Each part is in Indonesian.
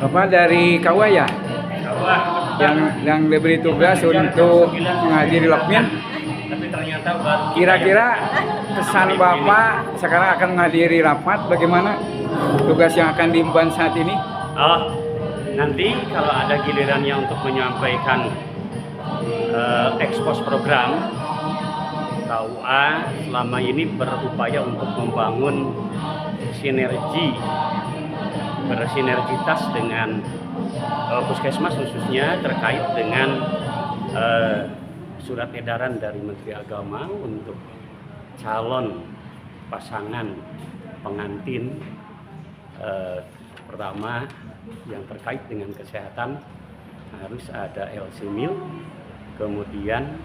dari KUA ya, yang diberi tugas untuk menghadiri lokmin. Tapi ternyata baru Kira-kira kesan Bapak sekarang akan menghadiri rapat, bagaimana tugas yang akan diemban saat ini? Oh, nanti kalau ada gilirannya untuk menyampaikan ekspos program, KUA selama ini berupaya untuk membangun bersinergitas dengan puskesmas, khususnya terkait dengan surat edaran dari Menteri Agama untuk calon pasangan pengantin. Pertama, yang terkait dengan kesehatan harus ada LC Mil, kemudian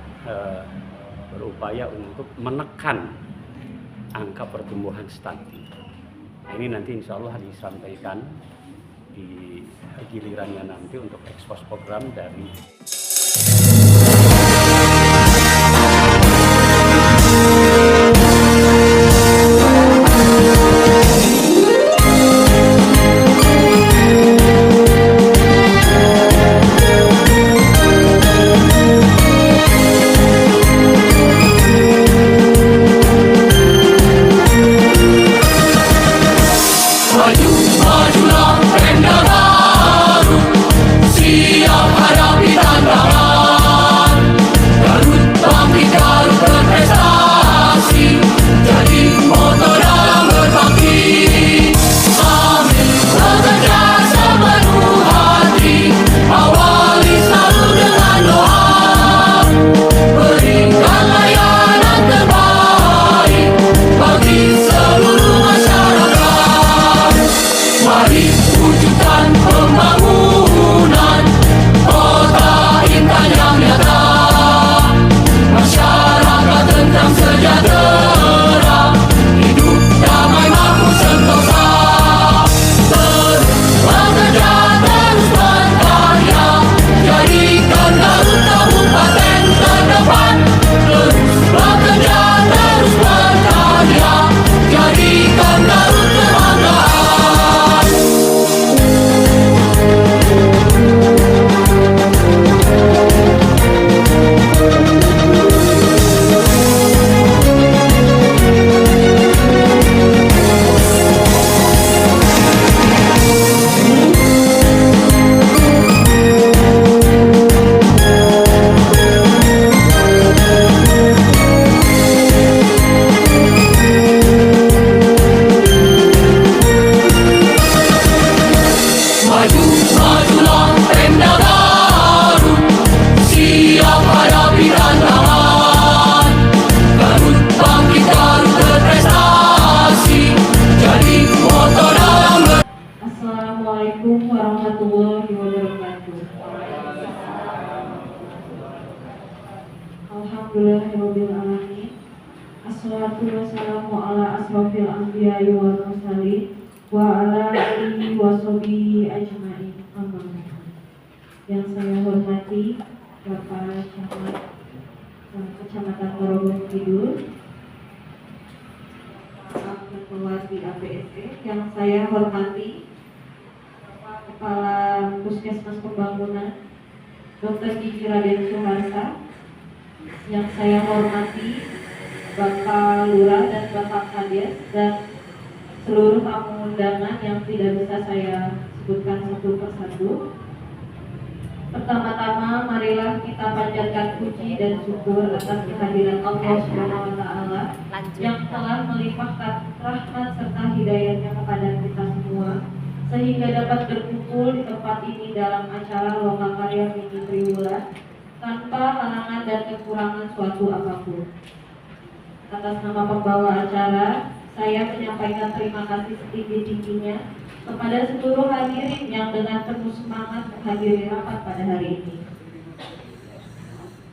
berupaya untuk menekan angka pertumbuhan stunting. Ini nanti insya Allah disampaikan di gilirannya nanti untuk ekspos program dari Assalamualaikum warahmatullahi wabarakatuh. Alhamdulillahirabbil alamin. Assalatu wassalamu ala asrofil anbiya'i wal mursalin wa ala alihi wa sahbihi ajmain. Amin. Yang saya hormati Bapak Camat Kecamatan Ngorogong Kidul, Pak Ketua di APSC. Yang saya hormati Kepala Puskesmas Pembangunan Dr. Gigi Raden Suharsa. Yang saya hormati Bapak Lurah dan Bapak Kades dan seluruh tamu undangan yang tidak bisa saya sebutkan satu persatu. Pertama-tama marilah kita panjatkan puji dan syukur atas kehadiran Allah Subhanahu wa taala yang telah melimpahkan rahmat serta hidayahnya kepada kita semua, sehingga dapat berkumpul di tempat ini dalam acara Lokakarya Mini Triwulan tanpa halangan dan kekurangan suatu apapun. Atas nama pembawa acara, saya menyampaikan terima kasih setinggi-tingginya kepada seluruh hadirin yang dengan penuh semangat menghadiri rapat pada hari ini.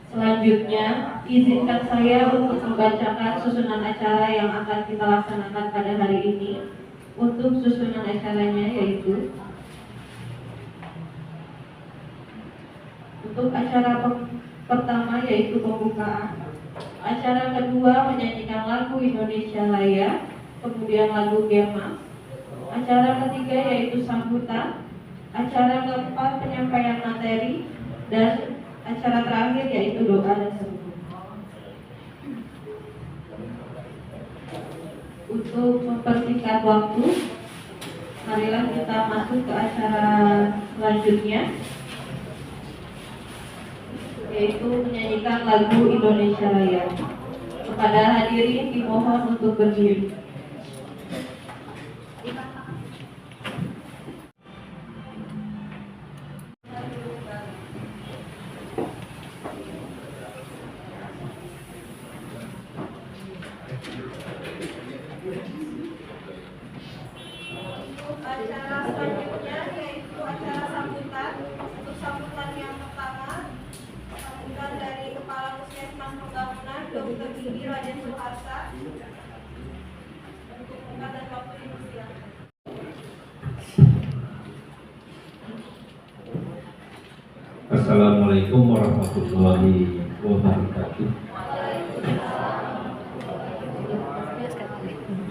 Selanjutnya, izinkan saya untuk membacakan susunan acara yang akan kita laksanakan pada hari ini. Untuk susunan acaranya yaitu untuk acara pertama yaitu pembukaan, acara kedua menyanyikan lagu Indonesia Raya, kemudian lagu Gema, acara ketiga yaitu sambutan, Acara keempat penyampaian materi, dan acara terakhir yaitu doa dan seruan. Untuk mempersingkat waktu, marilah kita masuk ke acara selanjutnya, yaitu menyanyikan lagu Indonesia Raya. Kepada hadirin dimohon untuk berdiri. Acara selanjutnya yaitu acara sambutan. Untuk sambutan yang pertama, sambutan dari Kepala Puskesmas Pembangunan Dr. Gigi Raden Suharsa. Untuk tempat dan waktu dipersilakan. Assalamualaikum warahmatullahi wabarakatuh.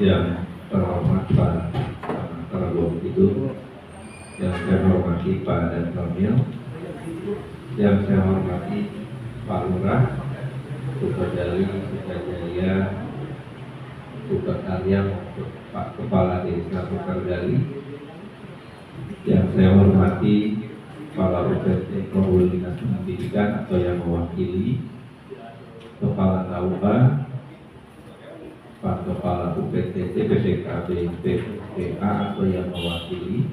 Yang terhormat Pak Tarabok itu, yang saya hormati Pak Dan Kamil, yang saya hormati Pak Lurah, Bupati Sukajaya, Bupati Karya, Pak Kepala Desa Sukargali, yang saya hormati Kepala UPT Komunitas Pendidikan atau yang mewakili, Kepala Nauba, Pak Kepala UPT PPKB PPA atau yang mewakili,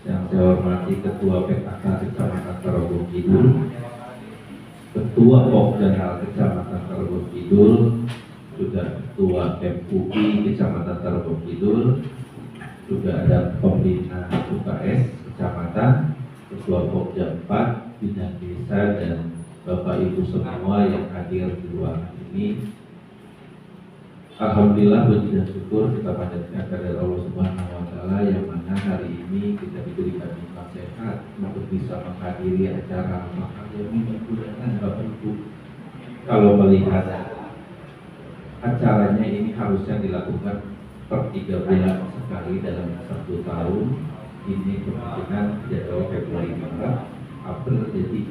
yang saya hormati Ketua PKK Kecamatan Tarogong Kidul, Ketua Pokjanal Kecamatan Tarogong Kidul, juga Ketua MUI Kecamatan Tarogong Kidul, juga ada Pembina UKS Kecamatan, Ketua Pokja 4, Bidang Desa, dan Bapak Ibu semua yang hadir di ruangan ini. Alhamdulillah, puji dan syukur kita panjatkan kepada Allah Subhanahu wa Ta'ala yang mana hari ini kita diberikan nikmat sehat untuk bisa menghadiri acara makan yang menggunakan Bapak Ibu. Kalau melihat acaranya ini harusnya dilakukan per 3 bulan sekali dalam 1 tahun. Ini kemungkinan jadwal Februari, Maret, April, jadi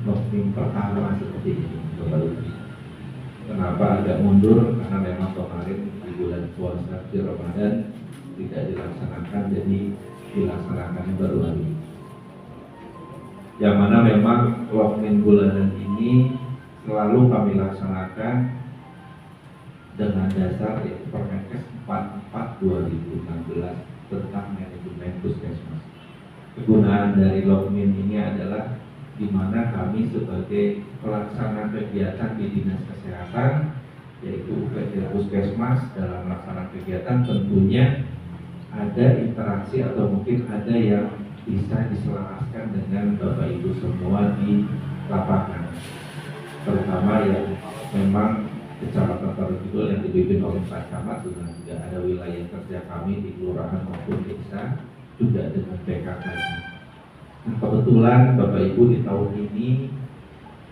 musim pertama seperti ini. Kenapa agak mundur? Karena memang kemarin di bulan puasa di Ramadan tidak dilaksanakan, jadi dilaksanakannya baru hari. Yang mana memang lokmin bulanan ini selalu kami laksanakan dengan dasar yaitu Permenkes 44/2016 tentang manajemen puskesmas. Kegunaan dari lokmin ini adalah di mana kami sebagai pelaksana kegiatan di Dinas Kesehatan, yaitu UPT Puskesmas, dalam melaksanakan kegiatan tentunya ada interaksi atau mungkin ada yang bisa diselaraskan dengan Bapak Ibu semua di lapangan, terutama yang memang Kecamatan Tarogong Kidul yang dipimpin oleh Pak Camat, juga ada wilayah kerja kami di kelurahan maupun desa, juga dengan PKK. Nah, kebetulan Bapak Ibu di tahun ini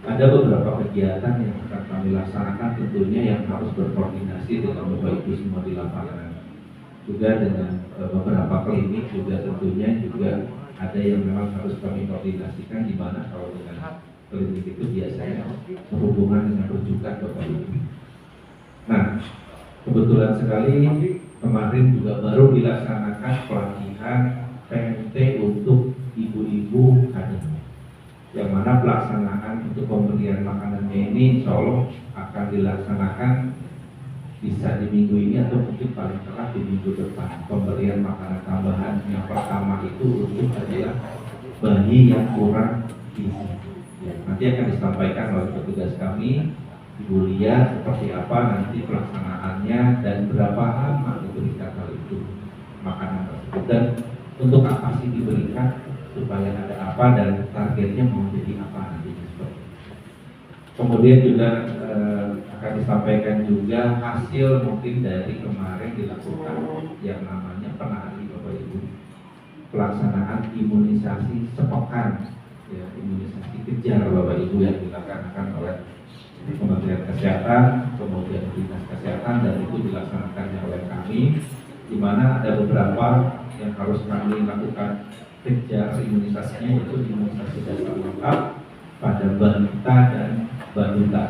ada beberapa kegiatan yang akan kami laksanakan, tentunya yang harus berkoordinasi dengan Bapak Ibu semua di lapangan, juga dengan beberapa klinik juga tentunya juga ada yang memang harus kami koordinasikan, di mana kalau dengan klinik itu biasanya berhubungan dengan rujukan Bapak Ibu. Nah, kebetulan sekali kemarin juga baru dilaksanakan pelatihan PMT untuk ibu-ibu kader, yang mana pelaksanaan untuk pemberian makanannya ini insya Allah akan dilaksanakan bisa di minggu ini atau mungkin paling telat di minggu depan. Pemberian makanan tambahan yang pertama itu untuk adalah bayi yang kurang gizi. Ya, nanti akan disampaikan oleh petugas kami, Ibu Lia, seperti apa nanti pelaksanaannya dan berapa lama diberikan hal itu makanan tersebut, dan untuk apa sih diberikan, supaya ada apa dan targetnya mau jadi apa nanti. Kemudian juga akan disampaikan juga hasil mungkin dari kemarin dilakukan yang namanya penari Bapak Ibu, pelaksanaan imunisasi sepekan, ya, imunisasi kejar Bapak Ibu yang dilaksanakan oleh Kementerian Kesehatan, kemudian Dinas Kesehatan, dan itu dilaksanakan oleh kami, di mana ada beberapa yang harus kami lakukan kejar imunisasinya, yaitu imunisasi dasar lengkap pada balita dan balita.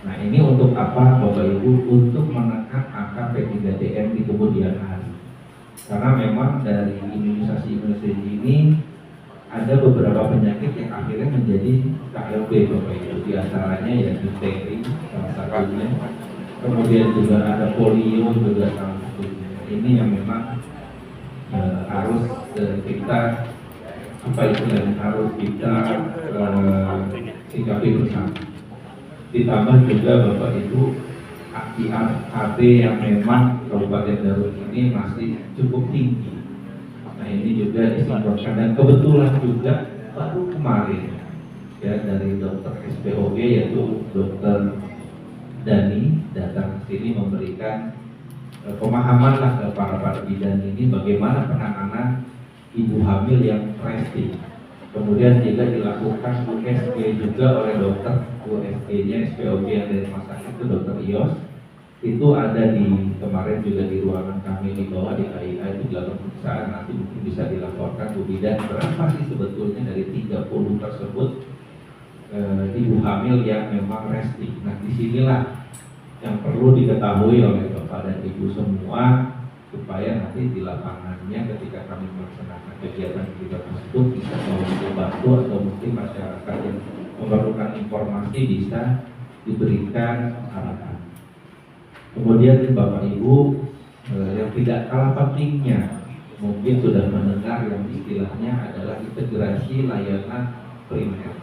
Nah, ini untuk apa Bapak Ibu? Untuk menekan angka P3DM di kemudian hari. Karena memang dari imunisasi ini ada beberapa penyakit yang akhirnya menjadi KLB Bapak Ibu. Di antaranya ya difteri salah satunya. Kemudian juga ada polio juga salah satunya. Ini yang memang harus kita harus kita sikapi bersama. Ditambah juga Bapak Ibu HB yang memang Kabupaten Garut ini masih cukup tinggi. Nah, ini juga disimpulkan dan kebetulan juga baru kemarin ya dari dokter SPOG yaitu dokter Dani datang ke sini memberikan pemahaman lah ke para bidan ini bagaimana penanganan ibu hamil yang resting. Kemudian juga dilakukan USG juga oleh dokter, USG-nya SPOG yang dari rumah sakit itu dokter Ios. Itu ada di kemarin juga di ruangan kami di bawah di KIA itu dilakukan pemeriksaan, nanti mungkin bisa dilaporkan Bu Bidan berapa sih sebetulnya dari 30 tersebut ibu hamil yang memang resting. Nah, disinilah yang perlu diketahui oleh Bapak dan Ibu semua supaya nanti di lapangannya ketika kami melaksanakan kegiatan kita tersebut bisa membantu atau mungkin masyarakat yang memerlukan informasi bisa diberikan arahan. Kemudian Bapak Ibu yang tidak kalah pentingnya mungkin sudah mendengar yang istilahnya adalah integrasi layanan primer.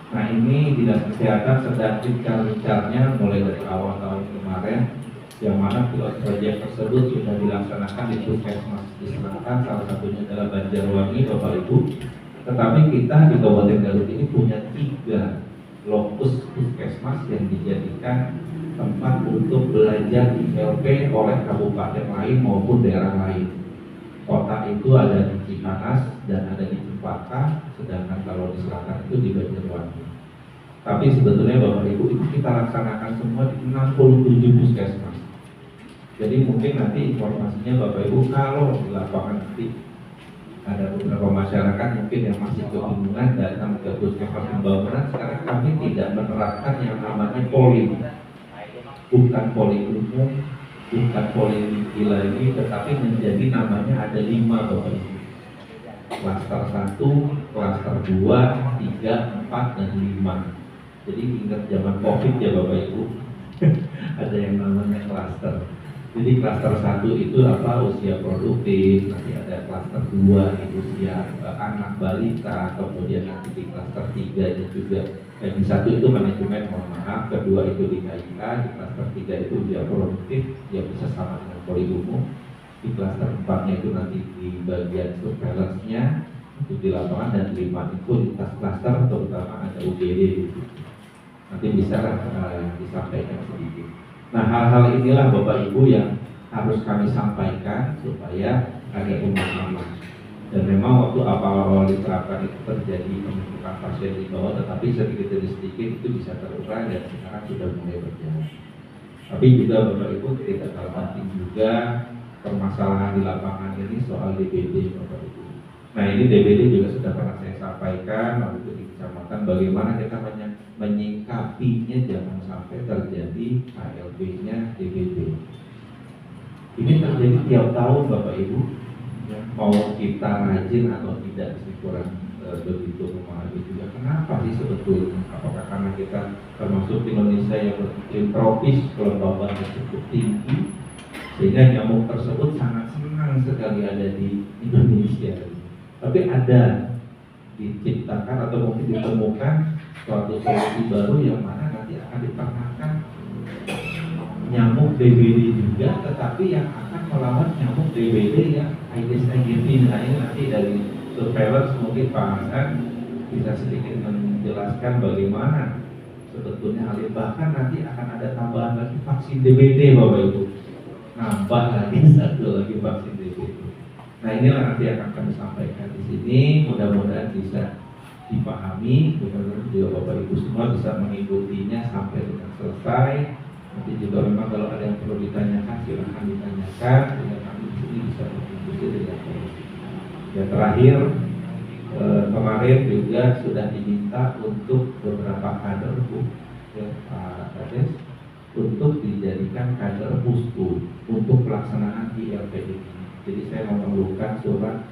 Nah, ini dinas kesehatan sedang gencar-gencarnya mulai dari awal tahun kemarin, yang mana pilot proyek tersebut sudah dilaksanakan di Puskesmas di Selatan, salah satunya adalah Banjarwangi Bapak Ibu. Tetapi kita di Kabupaten Garut ini punya 3 lokus Puskesmas yang dijadikan tempat untuk belajar ILP oleh kabupaten lain maupun daerah lain. Kota itu ada di Cipanas dan ada di Cempaka, sedangkan kalau di selatan itu di Banjarwangi. Tapi sebetulnya Bapak Ibu itu kita laksanakan semua di 67 puskesmas. Jadi mungkin nanti informasinya Bapak Ibu kalau di lapangan nanti ada beberapa masyarakat mungkin yang masih kebingungan datang ke puskesmas pembangunan. Sekarang kami tidak menerapkan yang namanya poli, bukan poli umum, bukan poli lagi, tetapi menjadi namanya ada 5 Bapak Ibu. Klaster 1, klaster 2, 3, 4, dan 5. Jadi ingat zaman COVID ya Bapak Ibu, ada yang namanya klaster. Jadi klaster 1 itu usia produktif, nanti ada klaster 2 itu usia anak balita, kemudian nanti di klaster 3 itu juga di 1 itu manajemen, mohon maaf, kedua itu di KIA, di klaster 3 itu usia produktif, ya bisa sama dengan poli umum. Di klaster 4-nya itu nanti di bagian surveillance-nya untuk di lapangan, dan 5 itu di klaster terutama ada UGD gitu. Nanti bisa disampaikan sedikit. Nah, hal-hal inilah Bapak Ibu yang harus kami sampaikan supaya ada pemahaman. Dan memang waktu awal-awal diterapkan itu terjadi penumpukan pasien di bawah, tetapi sedikit demi sedikit itu bisa terurai dan sekarang sudah mulai berjalan. Tapi juga Bapak Ibu tidak kalah penting juga permasalahan di lapangan ini soal DBD Bapak Ibu. Nah, ini DBD juga sudah pernah saya sampaikan waktu itu di kecamatan bagaimana kita menyikapinya jangan sampai terjadi KLB-nya DBD. Ini terjadi tiap tahun Bapak Ibu, ya, mau kita rajin atau tidak sih kurang begitu memahami juga kenapa sih sebetulnya, apakah karena kita termasuk Indonesia yang beriklim tropis, kelembabannya cukup tinggi sehingga nyamuk tersebut sangat senang sekali ada di Indonesia. Tapi ada diciptakan atau mungkin ditemukan suatu solusi baru yang mana nanti akan dipernahkan nyamuk DBD juga, tetapi yang akan melawan nyamuk DBD yang Aedes aegypti. Nah, ini nanti dari surveillance mungkin Pak Hasan bisa sedikit menjelaskan bagaimana sebetulnya hal ini. Bahkan nanti akan ada tambahan lagi vaksin DBD Bapak Ibu, nambah lagi satu lagi vaksin DBD. Nah, inilah nanti akan kami sampaikan di sini. Mudah-mudahan bisa dipahami, mudah-mudahan juga Bapak Ibu semua bisa mengikutinya sampai dengan selesai. Nanti juga memang kalau ada yang perlu ditanyakan silahkan ditanyakan, sehingga kami di sini bisa berdiskusi dengan Bapak. Yang terakhir, kemarin juga sudah diminta untuk beberapa kader ya, Pak Kades, untuk dijadikan kader pusku untuk pelaksanaan ILP ini. Jadi saya memerlukan surat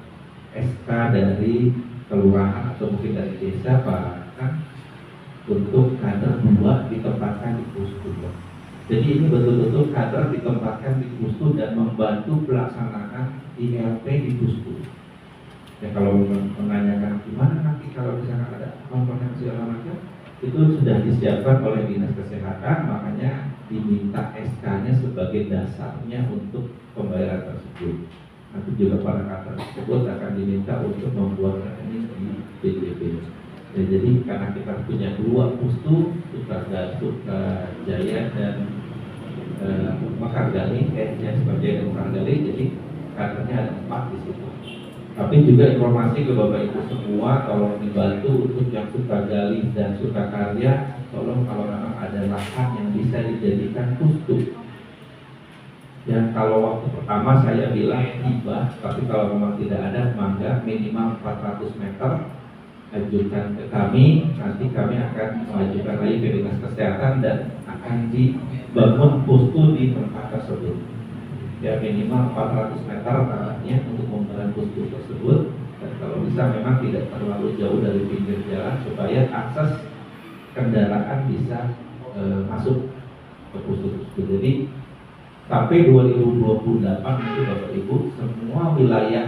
SK dari kelurahan atau mungkin dari desa Pak untuk kader 2 ditempatkan di pusku. Jadi ini betul-betul kader ditempatkan di pusku dan membantu pelaksanaan ILP di pusku. Ya kalau menanyakan gimana nanti kalau misalkan ada komponen segala macam, itu sudah disiapkan oleh Dinas Kesehatan, makanya diminta SK-nya sebagai dasarnya untuk pembayaran tersebut. Nanti juga para kader tersebut akan diminta untuk membuat ini di BJP. Ya, jadi karena kita punya 2 pustu, Sukajaya dan Mekargali, sebagai Mekargali, jadi kadernya ada 4 di situ. Tapi juga informasi ke Bapak Ibu semua, tolong dibantu untuk yang Sukagali dan Sukakarya, tolong kalau memang ada lahan yang bisa dijadikan pustu. Yang kalau waktu pertama saya bilang hibah, tapi kalau memang tidak ada, maka minimal 400 meter ajukan ke kami. Nanti kami akan mengajukan lagi ke Dinas Kesehatan dan akan dibangun pustu di tempat tersebut. Ya minimal 400 meter arahnya untuk membangun pustu tersebut, dan kalau bisa memang tidak terlalu jauh dari pinggir jalan supaya akses kendaraan bisa masuk ke pustu tersebut. Jadi sampai 2028 itu Bapak Ibu semua wilayah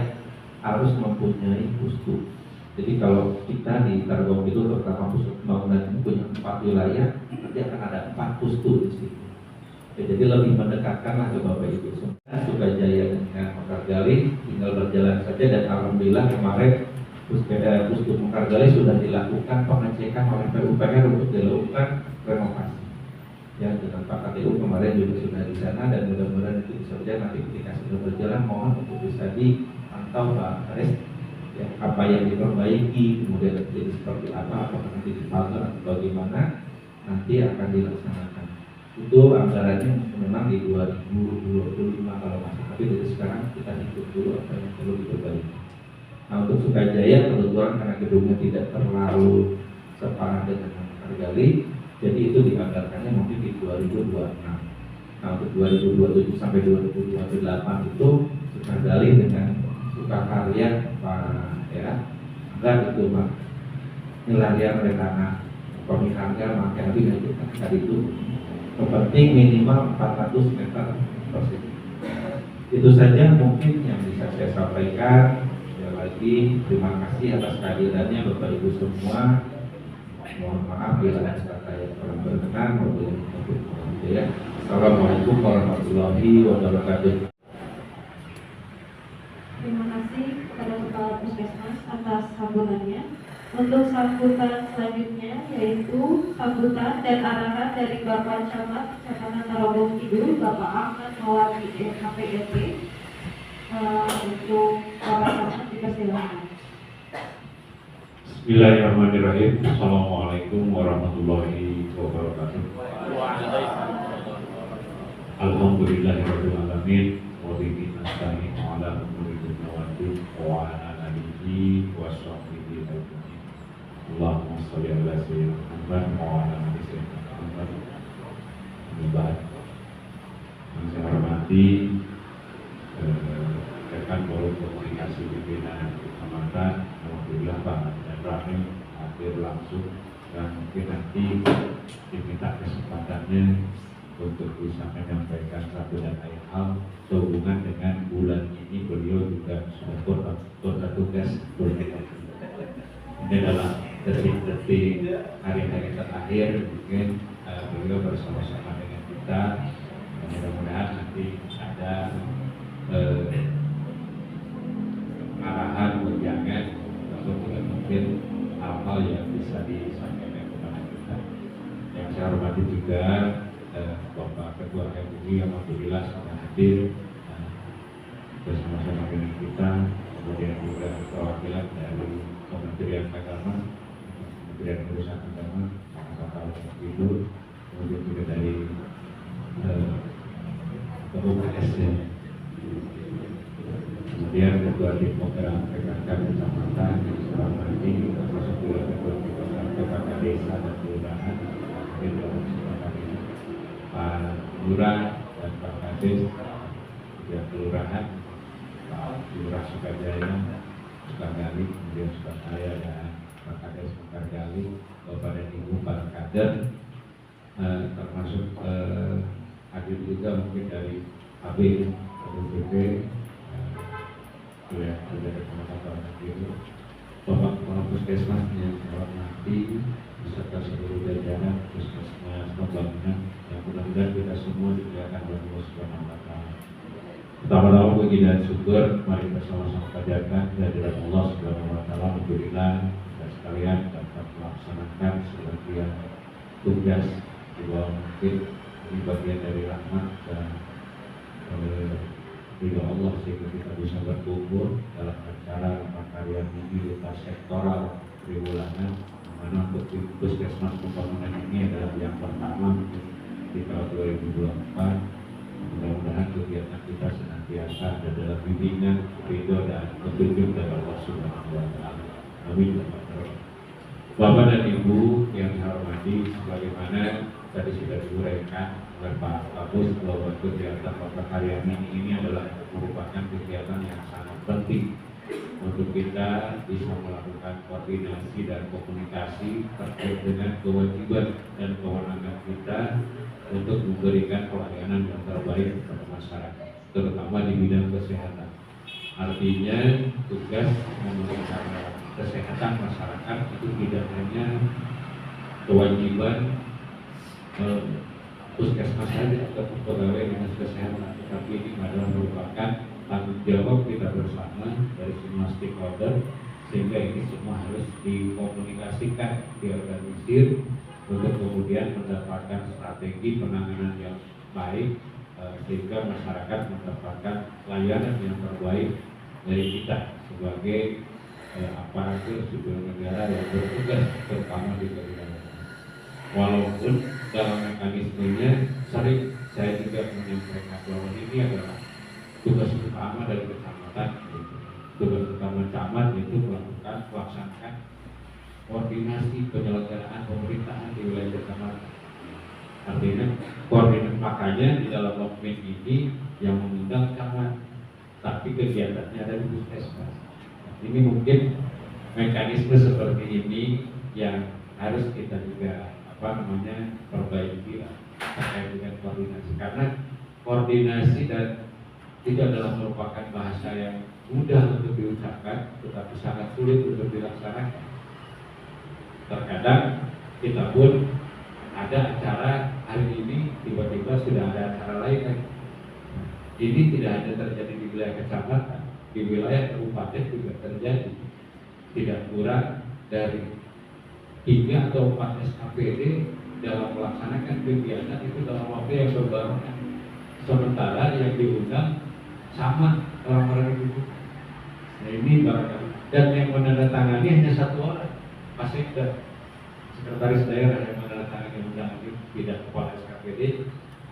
harus mempunyai pustu. Jadi kalau kita di Tarogong itu terutama pusat pembangunan ini punya 4 wilayah, nanti akan ada 4 pustu di situ. Ya, jadi lebih mendekatkanlah ke Bapak Ibu semua. Sukajaya dengan Mekargali tinggal berjalan saja, dan alhamdulillah kemarin pustu Mekargali sudah dilakukan pengecekan oleh PUPR untuk dilakukan renovasi. Ya, dengan Pak KTU kemarin juga sudah di sana, dan mudah-mudahan itu bisa berjalan. Nanti ketika sudah berjalan mohon untuk bisa dipantau Pak Aris, ya, apa yang diperbaiki, kemudian jadi seperti apa, apakah nanti dipantau atau bagaimana, nanti akan dilaksanakan. Itu anggarannya memang di 2025 kalau masih, tapi dari sekarang kita hitung dulu apa yang perlu diperbaiki. Nah untuk Sukajaya kebetulan karena gedungnya tidak terlalu separah dengan Mekargali, jadi itu dianggarkannya mungkin di 2026. Nah untuk 2027 sampai 2028 itu Sukajaya dengan Sukakarya Pak ya, enggak itu Pak nilaian rencana pemikiran makin lebih lanjut tadi itu penting minimal 400 meter persegi. Itu saja mungkin yang bisa saya sampaikan. Sekali lagi terima kasih atas kehadirannya Bapak Ibu semua. Mohon maaf bila ada kata yang kurang berkenan. Assalamualaikum warahmatullahi wabarakatuh. Terima kasih kepada Kepala Puskesmas atas sambutannya. Untuk sambutan selanjutnya yaitu sambutan dan arahan dari Bapak Camat Kecamatan Tarogong Kidul, Bapak Ahmad Mawati KPRT. Untuk Bapak Camat dipersilakan. Bismillahirrahmanirrahim. Assalamualaikum warahmatullahi wabarakatuh. Alhamdulillahirabbil alamin. Wa bihi nasta'in 'ala umuri dunya wad din wa 'ala alihi wa sahbihi ajmain. Allahumma shalli ala sayyidina Muhammad wa ala ali sayyidina Muhammad. Yang saya hormati rekan Forum Komunikasi Pimpinan Kecamatan, alhamdulillah Pak Rahim hadir langsung, dan mungkin nanti diminta kesempatannya untuk bisa menyampaikan satu dan lain hal sehubungan dengan bulan ini. Beliau juga sudah bertugas ini adalah detik-detik hari-hari terakhir, mungkin beliau bersama-sama dengan kita. Mudah-mudahan nanti ada arahan ujangan atau mungkin hal-hal yang bisa disampaikan kepada kita. Yang saya hormati juga Bapak Ketua MUI, alhamdulillah sudah hadir bersama-sama dengan kita. Kemudian juga perwakilan dari Kementerian Agama, Kementerian Urusan Agama, Pak Ibu, kemudian juga dari KUKS. kemudian ketua tim program PKK kecamatan yang sekarang nanti termasuk juga ketua tim program PKK desa dan kelurahan mungkin dalam kesempatan ini Pak Lurah dan Pak Kades ketua kelurahan Pak Lurah Sukajaya Sukagali kemudian Sukajaya dan Pak Kades Sukagali Bapak dan Ibu para kader termasuk hadir juga mungkin dari AB ABBP ya sudah teman-teman itu Bapak Kepala Puskesmas yang hormati beserta seluruh jajaran Puskesmas Pembangunan yang mudah-mudahan kita semua dimuliakan oleh Allah Subhanahu wa Ta'ala. Pertama-tama puji dan syukur mari kita sama-sama panjatkan kehadirat Allah Subhanahu wa Ta'ala. Alhamdulillah kita sekalian dapat melaksanakan sebagian tugas di bawah mungkin ini bagian dari rahmat dan ridho Allah sehingga kita bisa berkumpul dalam acara karya minggu lintas sektoral triwulan mana untuk Puskesmas Pembangunan ini adalah yang pertama di tahun 2024. Mudah-mudahan kegiatan kita senantiasa ada dalam bimbingan, ridho dan petunjuk dari Allah Subhanahu wa Ta'ala. Amin. Bapak dan Ibu yang saya hormati, sebagaimana tadi sudah diuraikan oleh Pak Kapus bahwa kegiatan Bapak Karya Mini ini adalah merupakan kegiatan yang sangat penting untuk kita bisa melakukan koordinasi dan komunikasi terkait dengan kewajiban dan kewenangan kita untuk memberikan pelayanan yang terbaik kepada masyarakat, terutama di bidang kesehatan. Artinya tugas memelihara kesehatan masyarakat itu tidak hanya kewajiban puskesmas saja atau pegawai dinas kesehatan, tetapi ini adalah merupakan tanggung jawab kita bersama dari semua stakeholder, sehingga ini semua harus dikomunikasikan, diorganisir untuk kemudian mendapatkan strategi penanganan yang baik sehingga masyarakat mendapatkan layanan yang terbaik dari kita sebagai aparatur sipil negara yang bertugas terutama di kewilayahan. Walaupun dalam mekanismenya sering saya juga menyampaikan bahwa ini adalah tugas utama dari kecamatan. Tugas utama camat itu melaksanakan koordinasi penyelenggaraan pemerintahan di wilayah kecamatan. Artinya koordinasi, makanya di dalam dokumen ini yang mengundang camat, tapi kegiatannya ada di puskesmas. Ini mungkin mekanisme seperti ini yang harus kita juga perbaiki terkait dengan koordinasi, karena koordinasi dan itu adalah merupakan bahasa yang mudah untuk diucapkan tetapi sangat sulit untuk dilaksanakan. Terkadang kita pun ada acara hari ini tiba-tiba sudah ada acara lain kan. Ini tidak hanya terjadi di wilayah kecamatan, di wilayah kabupaten juga terjadi. Tidak kurang dari 3 atau 4 SKPD dalam melaksanakan kegiatan itu dalam waktu yang berbarengan. Sementara yang diundang sama orang-orang itu. Nah ini barangkali, dan yang menandatangani hanya 1 orang, Pak Sekda, sekretaris daerah yang menandatangani undangan itu, tidak kepala SKPD,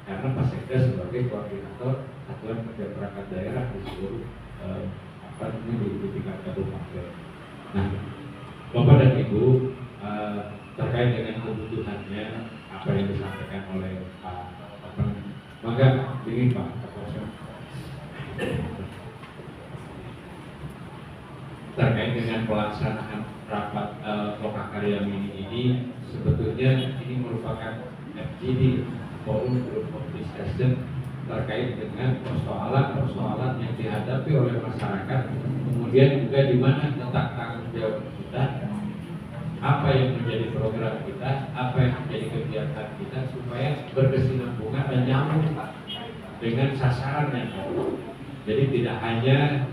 karena Pak Sekda sebagai koordinator satuan kerja perangkat daerah di seluruh di tingkat kabupaten. Nah, Bapak dan Ibu, terkait dengan kebutuhannya apa yang disampaikan oleh Pak maka ini Pak Kapolsek terkait dengan pelaksanaan rapat Lokakarya Mini ini, sebetulnya ini merupakan FGD, Forum Group of Discussion, terkait dengan persoalan-persoalan yang dihadapi oleh masyarakat, kemudian juga di mana letak tanggung jawab kita, apa yang menjadi program kita, apa yang menjadi kegiatan kita, supaya berkesinambungan dan nyambung dengan sasaran yang ada. Jadi tidak hanya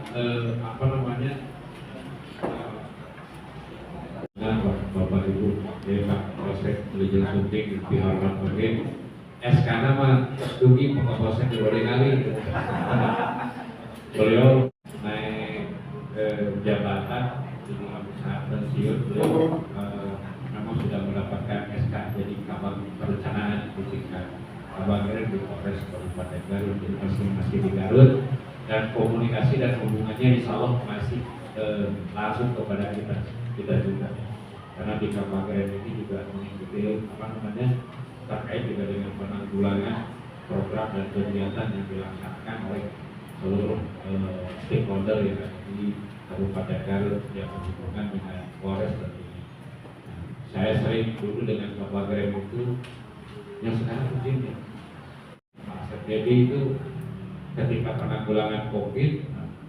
Bapak Ibu Pak Polsek Lejen Sunting dihormat sebagai SK nama Tugi Pak Polsek kali. Beliau naik jabatan dalam saat pensiun, beliau memang sudah mendapatkan SK jadi kabag perencanaan di tingkat Kabag di Polres Kabupaten Garut, jadi masih di Garut, dan komunikasi dan hubungannya insya Allah masih langsung kepada kita juga, karena di Kabupaten ini juga mengikuti terkait juga dengan penanggulangan program dan kegiatan yang dilaksanakan oleh seluruh stakeholder yang ada di Kabupaten Garut yang berhubungan dengan Polres tentunya. Saya sering dulu dengan Bapak Grem itu yang sekarang begini, jadi itu ketika penanggulangan COVID,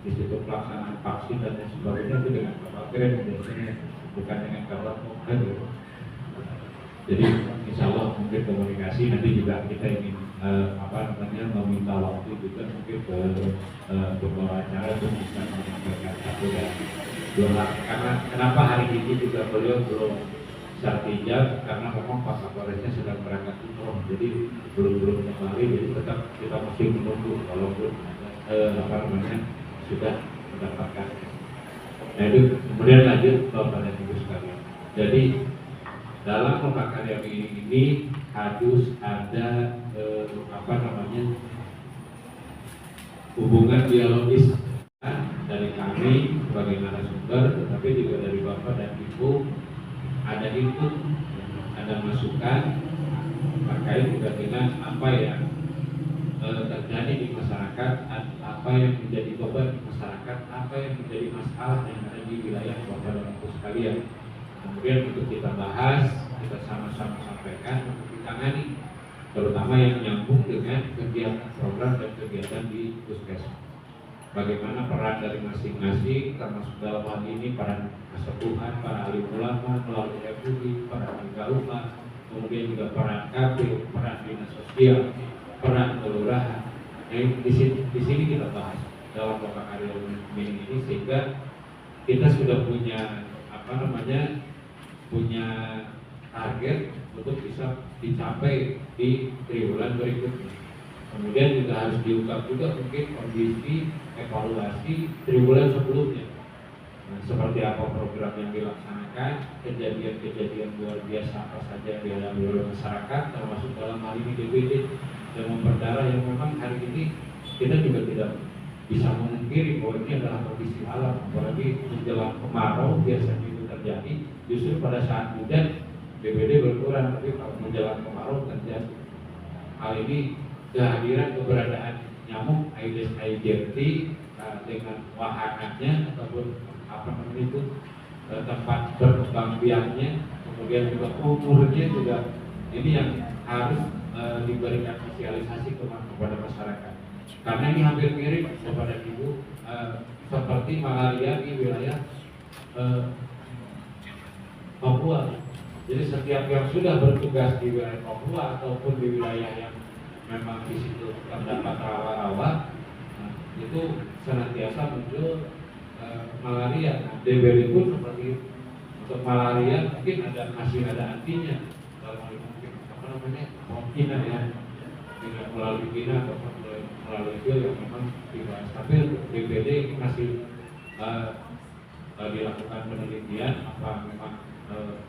di situ pelaksanaan vaksin dan lain sebagainya itu dengan Bapak Grem biasanya, bukan dengan Bapak Mohamad. Jadi insya Allah mungkin komunikasi nanti juga kita ingin meminta waktu juga mungkin ke beberapa acara untuk bisa menyampaikan satu dan dua. Karena kenapa hari ini juga beliau belum sertijab, karena memang Pak Kapolresnya sedang berangkat umroh, jadi belum kembali, jadi tetap kita masih menunggu walaupun sudah mendapatkan. Nah itu kemudian lanjut Bapak dan Ibu sekalian. Jadi dalam Lokakarya ini harus ada hubungan dialogis dari kami sebagai narasumber, tetapi juga dari Bapak dan Ibu ada input, ada masukan terkait juga dengan apa yang terjadi di masyarakat, apa yang menjadi beban di masyarakat, apa yang menjadi masalah yang ada di wilayah Bapak dan Ibu sekalian. Kemudian untuk kita bahas, kita sama-sama sampaikan untuk ditangani, terutama yang nyambung dengan kegiatan program dan kegiatan di Puskesmas. Bagaimana peran dari masing-masing, termasuk dalam hal ini peran kesepuhan, para alim ulama melalui FUI, para rumah, kemudian juga peran KP, peran dinas sosial, peran kelurahan. Nah, di sini kita bahas dalam Lokakarya ini sehingga kita sudah punya punya target untuk bisa dicapai di triwulan berikutnya. Kemudian juga harus diungkap juga mungkin kondisi evaluasi triwulan sebelumnya. Nah, seperti apa program yang dilaksanakan, kejadian-kejadian luar biasa apa saja yang dialami oleh masyarakat, termasuk dalam hal ini DBD yang berdarah yang memang hari ini kita juga tidak bisa memungkiri bahwa ini adalah kondisi alam, apalagi menjelang kemarau biasanya itu terjadi. Justru pada saat hujan DBD berkurang, tapi kalau menjelang kemarau terjadi. Hal ini kehadiran keberadaan nyamuk Aedes aegypti dengan wahananya ataupun tempat berkembang biaknya, kemudian juga umurnya juga ini yang harus diberikan sosialisasi kepada masyarakat. Karena ini hampir mirip kepada Ibu seperti malaria di wilayah Papua. Jadi setiap yang sudah bertugas di wilayah Papua ataupun di wilayah yang memang di situ terdapat rawa-rawa, itu senantiasa muncul malaria. Nah, DBD pun seperti itu. Untuk malaria mungkin masih ada antinya dalam mungkin mungkin ya tidak melalui kina atau melalui pil yang memang dibahas. Tapi untuk DBD ini masih dilakukan penelitian apa memang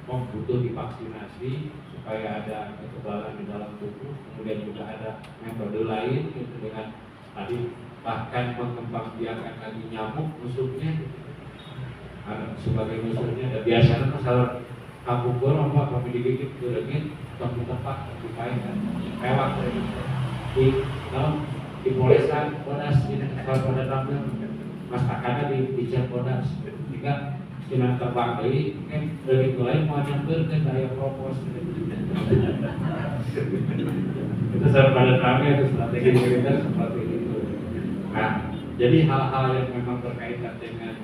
butuh divaksinasi supaya ada kekebalan di dalam tubuh. Kemudian juga ada metode lain itu dengan tadi bahkan mengembangbiakan lagi nyamuk musuhnya sebagai musuhnya. Dan biasanya masalah kapukul apa kami digigit kurangin atau tepat supaya lewat di polesan bodas ini kalau pada tampil masakannya di bodas jika sinar terbang dari dari mulai mau nyamper ke daya propos itu pada kami itu strategi kita seperti itu. Nah, jadi hal-hal yang memang berkaitan dengan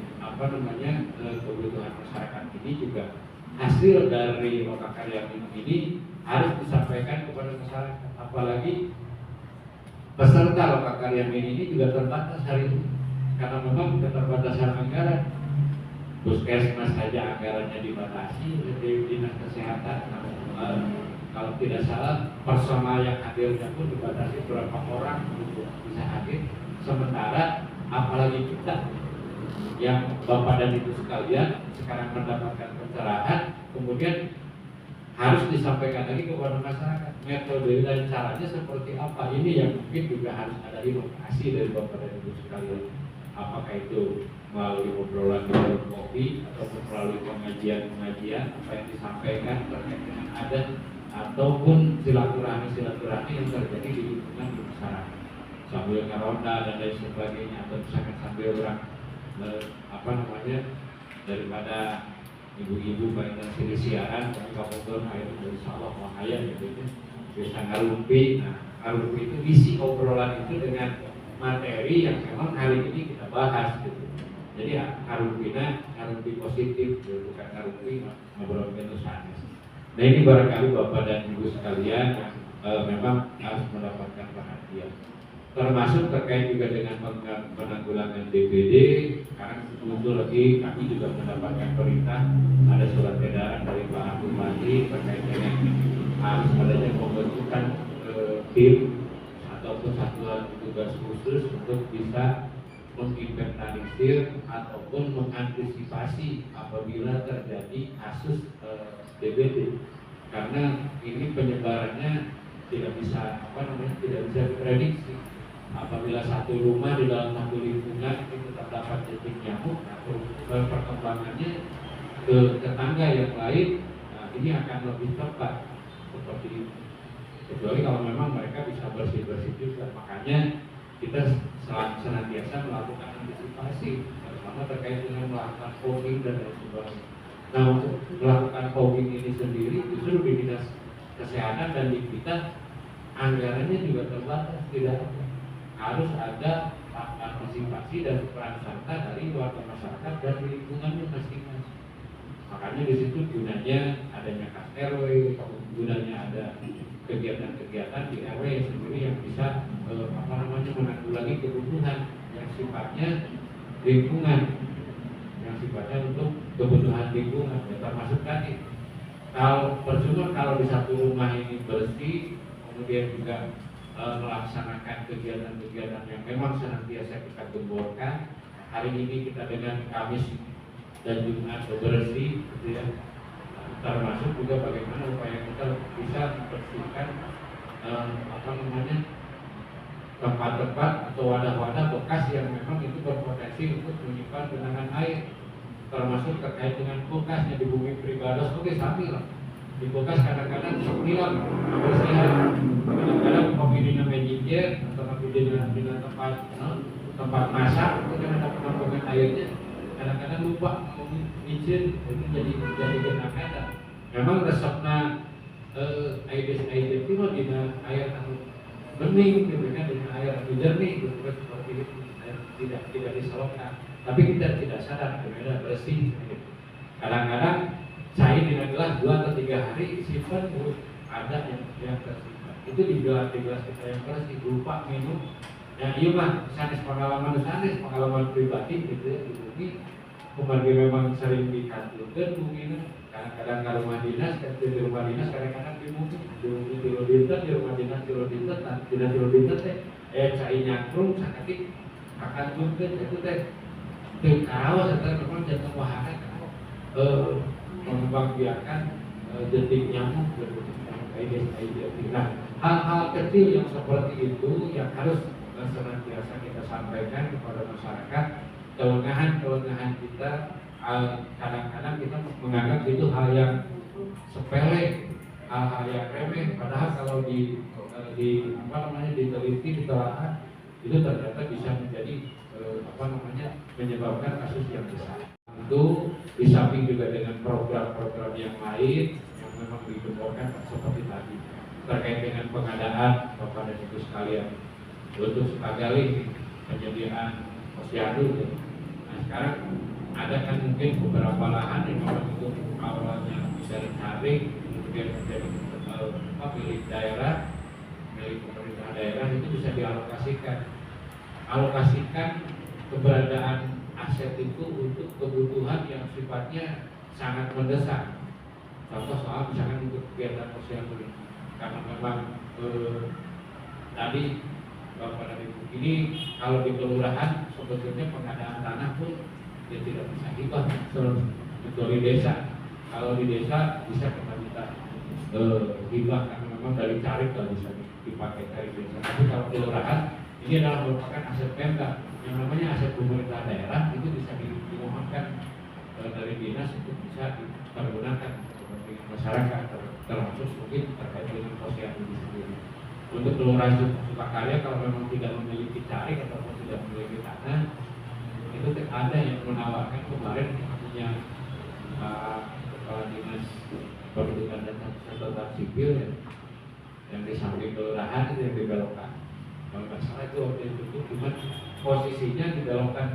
kebutuhan masyarakat ini juga hasil dari Lokakarya ini harus disampaikan kepada masyarakat. Apalagi peserta Lokakarya ini juga terbatas hari ini karena memang keterbatasan anggaran. Puskesmas saja anggarannya dibatasi dari dinas kesehatan. Kalau tidak salah personal yang hadirnya pun dibatasi berapa orang untuk bisa hadir. Sementara apalagi kita yang Bapak dan Ibu sekalian sekarang mendapatkan pencerahan, kemudian harus disampaikan lagi kepada masyarakat metode dan caranya seperti apa. Ini yang mungkin juga harus ada inovasi dari Bapak dan Ibu sekalian. Apakah itu melalui obrolan di warung kopi ataupun melalui pengajian apa yang disampaikan terkait dengan adat ataupun silaturahmi yang terjadi di lingkungan di masyarakat sambil ngeronda dan lain sebagainya, atau misalkan sambil orang daripada ibu-ibu baik dan sini siaran kami kapan air dari sawah mahaya gitu bisa ngarumpi. Nah, ngarumpi itu isi obrolan itu dengan materi yang memang hari ini kita bahas gitu. Jadi ngarumpi positif, bukan ngarumpi ngobrol sanes. Nah, ini barangkali Bapak dan Ibu sekalian memang harus mendapatkan perhatian. Termasuk terkait juga dengan penanggulangan DBD. Sekarang muncul lagi, kami juga mendapatkan perintah, ada surat edaran dari Pak Bupati terkait dengan harus adanya pembentukan tim ataupun satuan tugas khusus untuk bisa menginventarisir ataupun mengantisipasi apabila terjadi kasus DBD, karena ini penyebarannya tidak bisa diprediksi. Apabila satu rumah di dalam satu lingkungan itu terdapat titik nyamuk, perkembangannya ke tetangga yang lain, ini akan lebih cepat seperti itu. Kecuali kalau memang mereka bisa bersih-bersih juga. Makanya kita senantiasa melakukan antisipasi, terutama terkait dengan melakukan fogging dan lain sebagainya. Nah, untuk melakukan fogging ini sendiri justru di dinas kesehatan dan di kita anggarannya juga terbatas, tidak harus ada partisipasi dan peran serta dari warga masyarakat dan lingkungannya masing-masing. Makanya di situ gunanya adanya RW, gunanya ada kegiatan-kegiatan di RW sendiri yang bisa menanggulangi kebutuhan yang sifatnya lingkungan, yang sifatnya untuk kebutuhan lingkungan. Termasuk tadi, kalau percuma kalau di satu rumah ini bersih, kemudian juga melaksanakan kegiatan-kegiatan yang memang senantiasa kita gemborkan. Hari ini kita dengan Kamis dan Jumat bersih, gitu ya. Termasuk juga bagaimana upaya kita bisa membersihkan tempat-tempat atau wadah-wadah bekas yang memang itu berpotensi untuk menyimpan genangan air. Termasuk terkait dengan kulkas yang di bumi pribadi, oke sambil lah. Di kulkas kadang-kadang sekilan bersihan, kadang-kadang kombinasi mejijer atau kombinasi dengan tempat masak itu kan ada penampungan airnya, kadang-kadang lupa izin itu jadi genangan. Memang resepnya air itu mah dengan air bening gitu kan, dengan air jernih gitu seperti itu, tidak diselopkan, tapi kita tidak sadar berbeda bersih gitu. Kadang-kadang cair dengan gelas 2 atau 3 hari simpan ada yang tersimpan. Itu di gelas kita yang bersih, lupa minum. Ya iya mah pengalaman pribadi gitu ya. Ini kemarin memang sering dikatakan mungkin kadang-kadang ke rumah dinas, kadang-kadang di rumah dinas cair nyangkrung sakit akan mungkin itu teh karawas atau memang jantung wahana membiarkan detik nyamuk Nah, hal-hal kecil yang seperti itu yang harus senantiasa kita sampaikan kepada masyarakat. Kelengahan kita kadang-kadang kita menganggap itu hal yang sepele, hal-hal yang remeh, padahal kalau diteliti, ditelaah itu ternyata bisa menjadi menyebabkan kasus yang besar. Tentu di samping juga dengan program-program yang lain yang memang digemborkan seperti tadi terkait dengan pengadaan Bapak dan Ibu sekalian untuk sekali penyediaan posyandu. Nah sekarang ada kan mungkin beberapa lahan yang memang itu awalnya bisa dicari kemudian menjadi milik daerah, milik pemerintah daerah, itu bisa alokasikan keberadaan aset itu untuk kebutuhan yang sifatnya sangat mendesak. Contoh soal misalkan untuk kegiatan posyandu karena memang tadi Bapak dan Ibu ini kalau di kelurahan sebetulnya pengadaan tanah pun dia tidak bisa hibah kecuali desa. Kalau di desa bisa kita minta hibah karena memang dari carik kalau bisa dipakai carik biasa. Tapi kalau kelurahan ini adalah merupakan aset Pemda. Yang namanya aset pemerintah daerah itu bisa dimohonkan dari dinas untuk bisa dipergunakan seperti masyarakat, termasuk mungkin terkait dengan posyandu itu sendiri. Untuk kelurahan Sukakarya kalau memang tidak memiliki carik ataupun tidak memiliki tanah, itu ada yang menawarkan kemarin punya kepala dinas pendudukan dan catatan sipil yang di samping kelurahan itu yang dibelokkan. Kalau nggak salah itu waktu itu cuma posisinya dibelokkan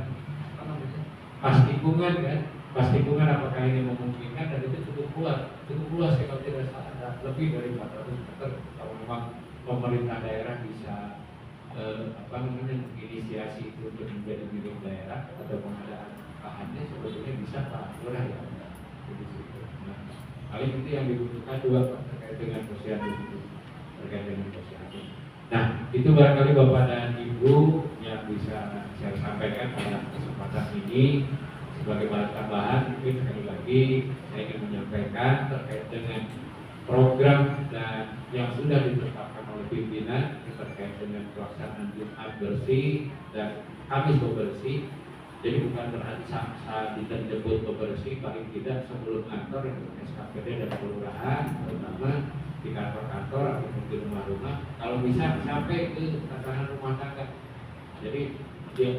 pas tikungan kan, pas tikungan apakah ini memungkinkan, dan itu cukup luas ya, kalau tidak salah ada lebih dari 400 meter. Kalau memang pemerintah daerah bisa menginisiasi itu untuk menjadi milik daerah atau pengadaan lahannya, sebetulnya bisa Pak Lurah ya. Nah, paling itu yang dibutuhkan dua terkait dengan posyandu itu, terkait dengan posyandu. Nah, itu barangkali Bapak dan Ibu yang bisa saya sampaikan pada kesempatan ini. Sebagai bahan tambahan, mungkin sekali lagi saya ingin menyampaikan terkait dengan program dan yang sudah ditetapkan oleh pimpinan terkait dengan pelaksanaan Jumat bersih dan Kamis bersih. Jadi bukan berarti saat kita jemput bersih, paling tidak sebelum kantor yang SKPD dan kelurahan, terutama di kantor-kantor atau di rumah-rumah, kalau bisa sampai ke tatanan rumah tangga. Jadi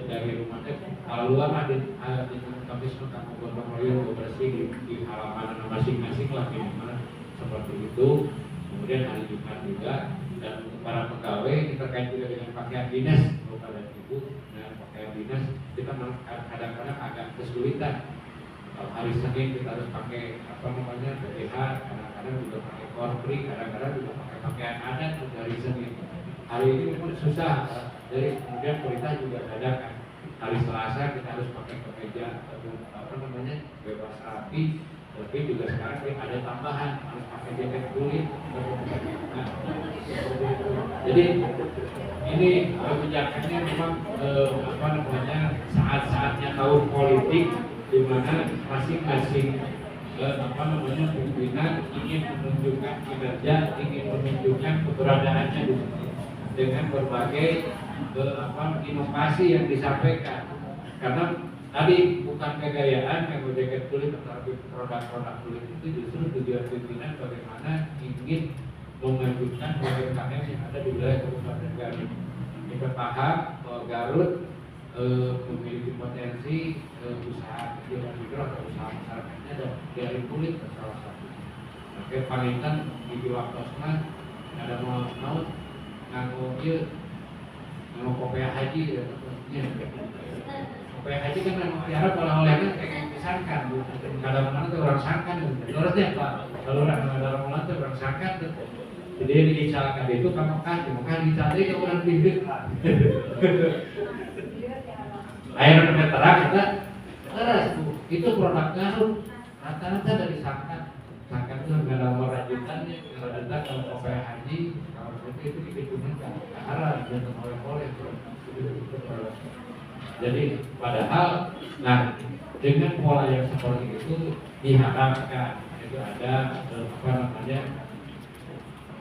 dari rumah tangga, kalau luar ada di Kamis kamu gotong royong bersih di halaman masing-masing lah minimal seperti itu. Kemudian hari Jumat juga, dan untuk para pegawai terkait juga dengan pakaian dinas Bapak dan Ibu. Nah, pakaian dinas kita kadang-kadang agak kesulitan. Kalau hari Senin kita harus pakai BPH, kadang-kadang juga pakai korpri, kadang-kadang juga pakai pakaian adat untuk hari Senin. Hari ini memang susah, jadi kemudian perintah juga dadakan. Hari Selasa kita harus pakai kemeja bebas rapi. Tapi juga sekarang ada tambahan harus pakai jaket kulit. Nah, jadi ini kebijakannya memang saat-saatnya tahun politik di mana masing-masing pimpinan ingin menunjukkan kinerja, ingin menunjukkan keberadaannya dengan berbagai inovasi yang disampaikan. Karena tadi bukan kegayaan yang berjaket kulit, tetapi produk-produk kulit itu justru tujuan pimpinan bagaimana ingin memajukan UMKM yang ada di wilayah Kabupaten Garut. Kita paham bahwa Garut memiliki potensi usaha kecil dan mikro atau usaha masyarakatnya dari kulit salah satu. Oke, palingan di waktosna ada mau nganggo kopiah haji ya. Kopiah haji kan memang tiara oleh-olehnya kayak disangkan, kadang-kadang itu orang sangkan, terusnya Pak, kalau orang itu orang sangkan tuh. Jadi diisalkan itu kamu kan dicari ke orang bibir. Akhirnya terang kita terus itu produk Garut rata-rata dari sangkan itu nggak ada rajutannya, rajutan kalau kopiah haji kalau seperti itu digunakan arah dan oleh-oleh. Jadi padahal, nah dengan pola yang seperti itu diharapkan itu ada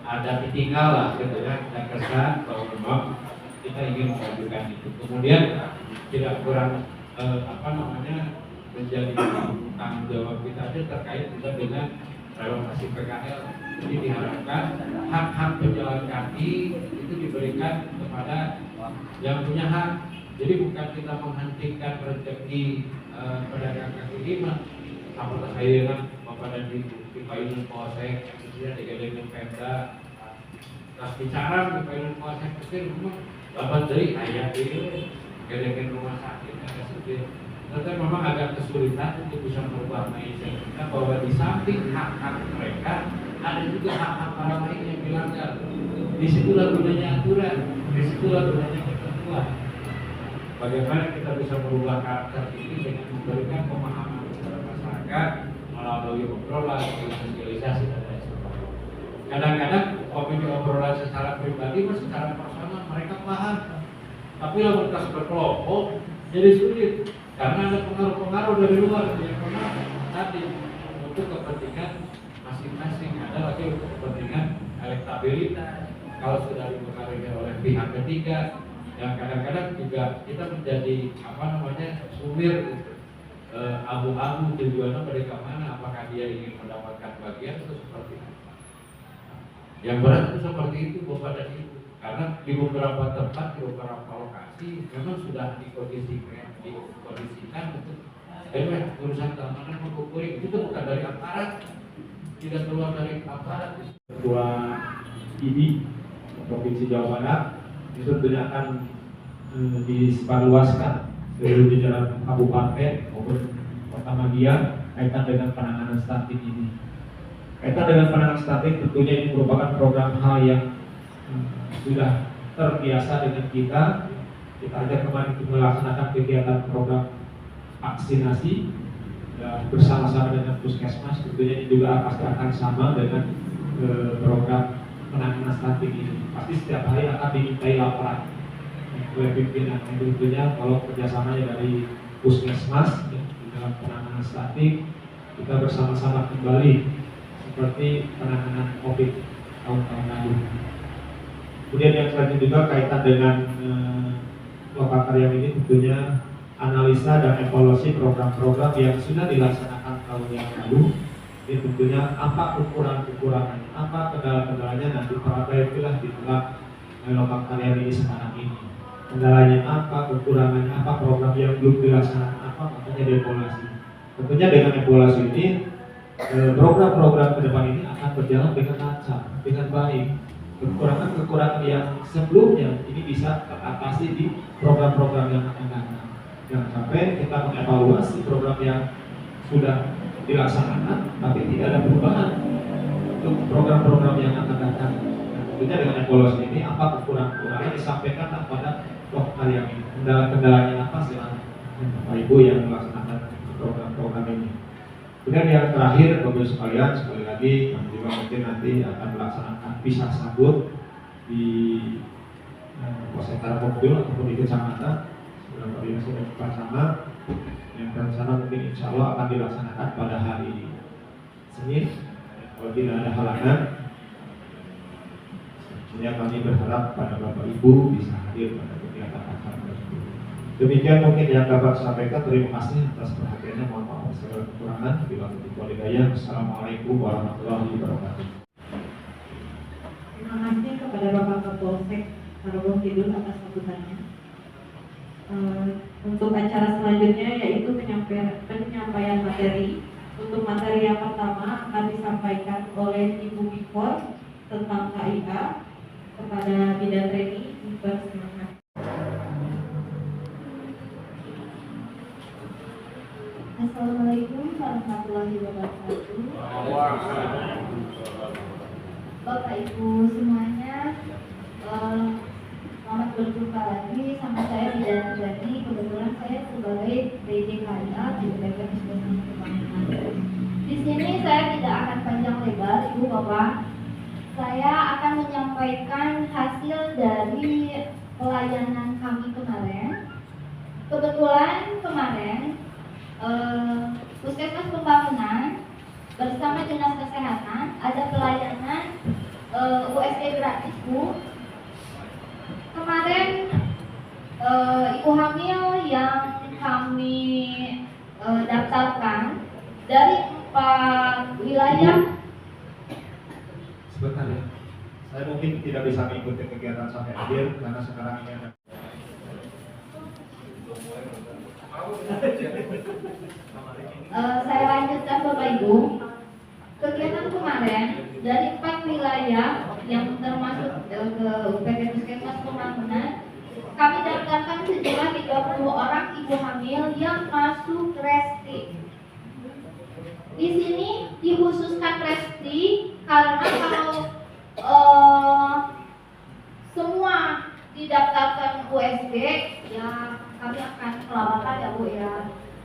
ada ditinggal lah gitu ya, dan kesan bahwa memang kita ingin memajukan itu. Kemudian tidak kurang menjadi tanggung jawab kita aja terkait juga dengan relokasi PKL. Jadi diharapkan hak-hak pejalan kaki itu diberikan kepada yang punya hak. Jadi bukan kita menghentikan rezeki pedagang kaki lima. Apakah saya dengan Bapak dan Ibu di Payung Polsek, kemudian dengan Pemda, pas bicara di Payung Polsek kecil, memang Bapak dari ayah itu dengan rumah sakit agak sedih. Tetapi memang agak kesulitan untuk bisa merubah mindset kita bahwa di samping hak-hak mereka ada juga hak-hak orang lain yang dilanggar. Disitulah gunanya aturan, disitulah gunanya ketentuan. Bagaimana kita bisa merubah karakter ini dengan memberikan pemahaman kepada masyarakat melalui obrolan, sosialisasi dan lain sebagainya. Kadang-kadang komite obrolan secara pribadi, secara personal mereka paham, tapi lalu kita berkelompok jadi sulit karena ada pengaruh-pengaruh dari luar yang tadi untuk kepentingan masing-masing, ada lagi untuk kepentingan elektabilitas. Kalau sudah dipengaruhi oleh pihak ketiga, yang kadang-kadang juga kita menjadi sumir gitu. Abu-abu tujuannya mereka mana, apakah dia ingin mendapatkan bagian atau seperti apa. Yang berat itu seperti itu, Bapak dan Ibu, karena di beberapa tempat, di beberapa lokasi memang sudah dikondisikan untuk urusan keamanan mengukuring, itu bukan dari aparat, tidak keluar dari aparat. Ketua IDI Provinsi Jawa Barat itu tentunya akan disebarluaskan seluruh jajaran kabupaten maupun kota media kaitan dengan penanganan stunting ini. Kaitan dengan penanganan stunting tentunya ini merupakan program hal yang sudah terbiasa dengan kita. Kita aja kemarin melaksanakan kegiatan program vaksinasi bersama-sama dengan Puskesmas, tentunya ini juga pasti akan sama dengan program penanganan stunting ini. Pasti setiap hari akan dimintai laporan oleh pimpinan. Tentunya kalau kerjasamanya dari Puskesmas di dalam penanganan stunting, kita bersama-sama kembali seperti penanganan COVID tahun-tahun lalu. Kemudian yang selanjutnya juga kaitan dengan Lokakarya ini tentunya analisa dan evaluasi program-program yang sudah dilaksanakan tahun yang lalu. Ini tentunya apa kekurangan-kekurangannya, apa kendala-kendalanya, nanti para itulah di dalam Lokakarya ini sekarang ini. Kendalanya apa, kekurangannya apa, program yang belum dilaksanakan apa, makanya dievaluasi. Tentunya dengan evaluasi ini program-program ke depan ini akan berjalan dengan lancar, dengan baik. Kekurangan-kekurangan yang sebelumnya ini bisa teratasi di program-program yang akan datang. Jangan sampai kita mengevaluasi program yang sudah dilaksanakan tapi tidak ada perubahan untuk program-program yang akan datang. Tentunya dengan evaluasi ini apa kekurangan-kekurangan disampaikan kepada Lokakarya ini. Kendala-kendalanya apa silakan Bapak Ibu yang melaksanakan program-program ini. Kemudian yang terakhir, Bapak Ibu sekalian, sekali lagi kami juga mungkin nanti akan melaksanakan pisah sabut di Posek Tarapokdul ataupun di kecamatan. Beberapa dinas sudah bersama. Yang rencana mungkin insya Allah akan dilaksanakan pada hari Senin. Kalau tidak ada halangan, sebenarnya kami berharap pada Bapak Ibu bisa hadir pada kegiatan acara tersebut. Demikian mungkin yang dapat saya sampaikan. Terima kasih atas perhatiannya. Mohon maaf segala kekurangan. Bila walidaya. Assalamualaikum warahmatullahi wabarakatuh. Terima kasih kepada Bapak Kapolsek Tarogong Kidul atas sambutannya. Untuk acara selanjutnya yaitu penyampaian materi. Untuk materi yang pertama akan disampaikan oleh Ibu Bikor tentang KIA kepada Bidan Reni. Silakan. Assalamualaikum warahmatullahi wabarakatuh. Bapak Ibu semuanya, selamat berjumpa lagi sama saya Bidan Reni. Kebetulan saya sebagai PJKIA di Bagian Puskesmas Pembangunan. Di sini saya tidak akan panjang lebar, Ibu Bapak. Saya akan menyampaikan hasil dari pelayanan kami kemarin. Kebetulan kemarin Puskesmas Pembangunan bersama Dinas Kesehatan ada pelayanan USG gratis, Bu. Kemarin ibu hamil yang kami daftarkan dari 4 wilayah. Sebentar ya, saya mungkin tidak bisa mengikuti kegiatan sampai akhir karena sekarang ini ada. Saya lanjutkan Bapak Ibu. Kegiatan kemarin dari 4 wilayah yang termasuk ke UPT Puskesmas Pembangunan, kami daftarkan sejumlah 30 orang ibu hamil yang masuk resti. Di sini dikhususkan resti karena kalau semua didaftarkan USG, ya kami akan kelabakan ya Bu ya.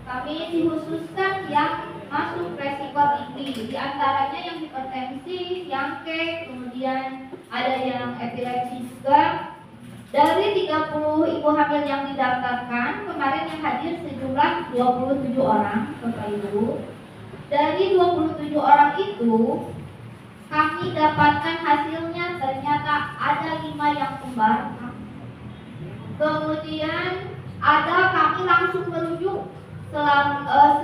Kami dikhususkan yang masuk resiko tinggi, di antaranya yang hipertensi, yang kemudian ada yang epilepsi juga. Dari 30 ibu hamil yang didaftarkan, kemarin yang hadir sejumlah 27 orang, Bapak Ibu. Dari 27 orang itu, kami dapatkan hasilnya ternyata ada 5 yang kembar. Kemudian kami langsung merujuk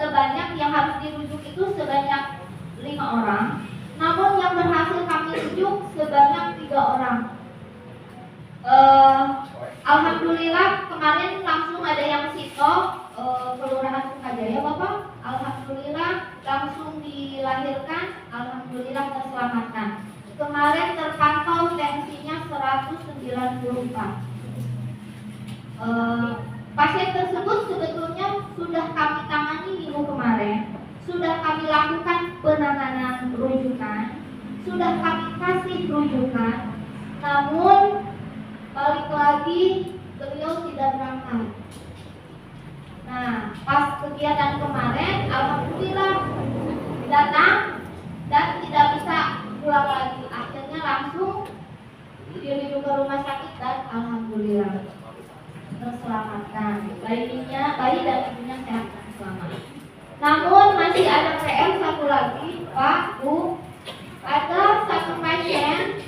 sebanyak yang harus dirujuk itu sebanyak 5 orang. Namun yang berhasil kami rujuk sebanyak 3 orang. Alhamdulillah kemarin langsung ada yang sito Kelurahan Sukajaya Bapak. Alhamdulillah langsung dilahirkan, alhamdulillah terselamatkan. Kemarin terpantau tensinya 194. Pasien tersebut sebetulnya sudah kami tangani minggu kemarin, sudah kami lakukan penanganan rujukan, sudah kami kasih rujukan, namun balik lagi beliau tidak berangkat. Nah, pas kegiatan kemarin, alhamdulillah datang dan tidak bisa pulang lagi. Akhirnya langsung dirujuk ke rumah sakit dan alhamdulillah terselamatkan. Bayi dan ibunya sehat dan selamat. Namun masih ada PR satu lagi, Pak, Bu. Ada satu pasien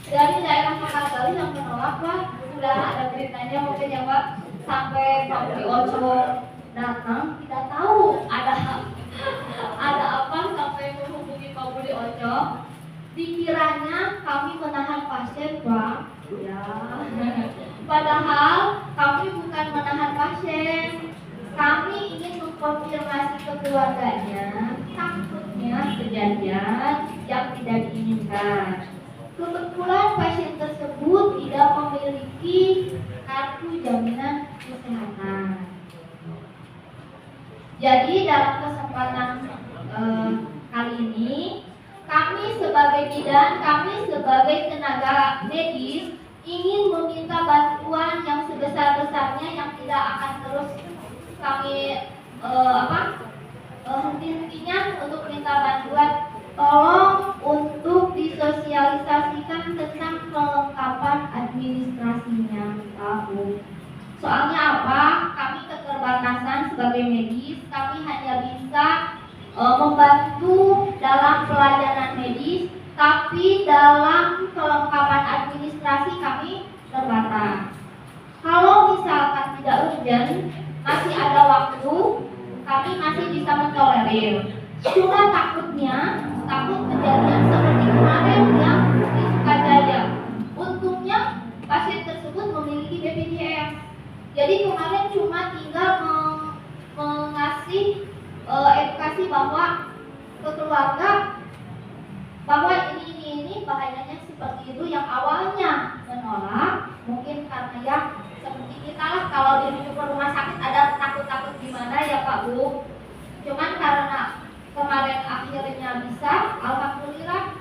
dari daerah Makassar yang menolak, Pak. Sudah ada beritanya mungkin ya, Pak. Sampai Pak Budi Oco datang, tidak tahu ada apa sampai menghubungi Pak Budi Oco. Dikiranya kami menahan pasien, Pak. Ya. Padahal kami bukan menahan pasien. Kami ingin mengkonfirmasi ke keluarganya, takutnya kejadian yang tidak diinginkan. Kebetulan pasien tersebut tidak memiliki kartu jaminan kesehatan. Jadi dalam kesempatan kali ini, kami sebagai bidan, kami sebagai tenaga medis ingin meminta bantuan yang sebesar-besarnya yang tidak akan terus kami henti-hentinya untuk minta bantuan. Tolong untuk disosialisasikan tentang kelengkapan administrasinya, tahu. Soalnya apa? Kami keterbatasan sebagai medis, kami hanya bisa membantu dalam pelayanan medis, tapi dalam kelengkapan administrasi kami terbatas. Kalau misalkan tidak urgent, masih ada waktu, kami masih bisa mentolerir. Cuma takut kejadian seperti kemarin yang di Sukajaya. Untungnya pasien tersebut memiliki BPJS. Jadi kemarin cuma tinggal mengasih edukasi bahwa ke keluarga bahwa ini bahayanya seperti itu, yang awalnya menolak mungkin karena ya seperti kita lah, kalau dirujuk ke rumah sakit ada takut-takut gimana ya Pak Bu. Cuman karena kemarin akhirnya bisa, alhamdulillah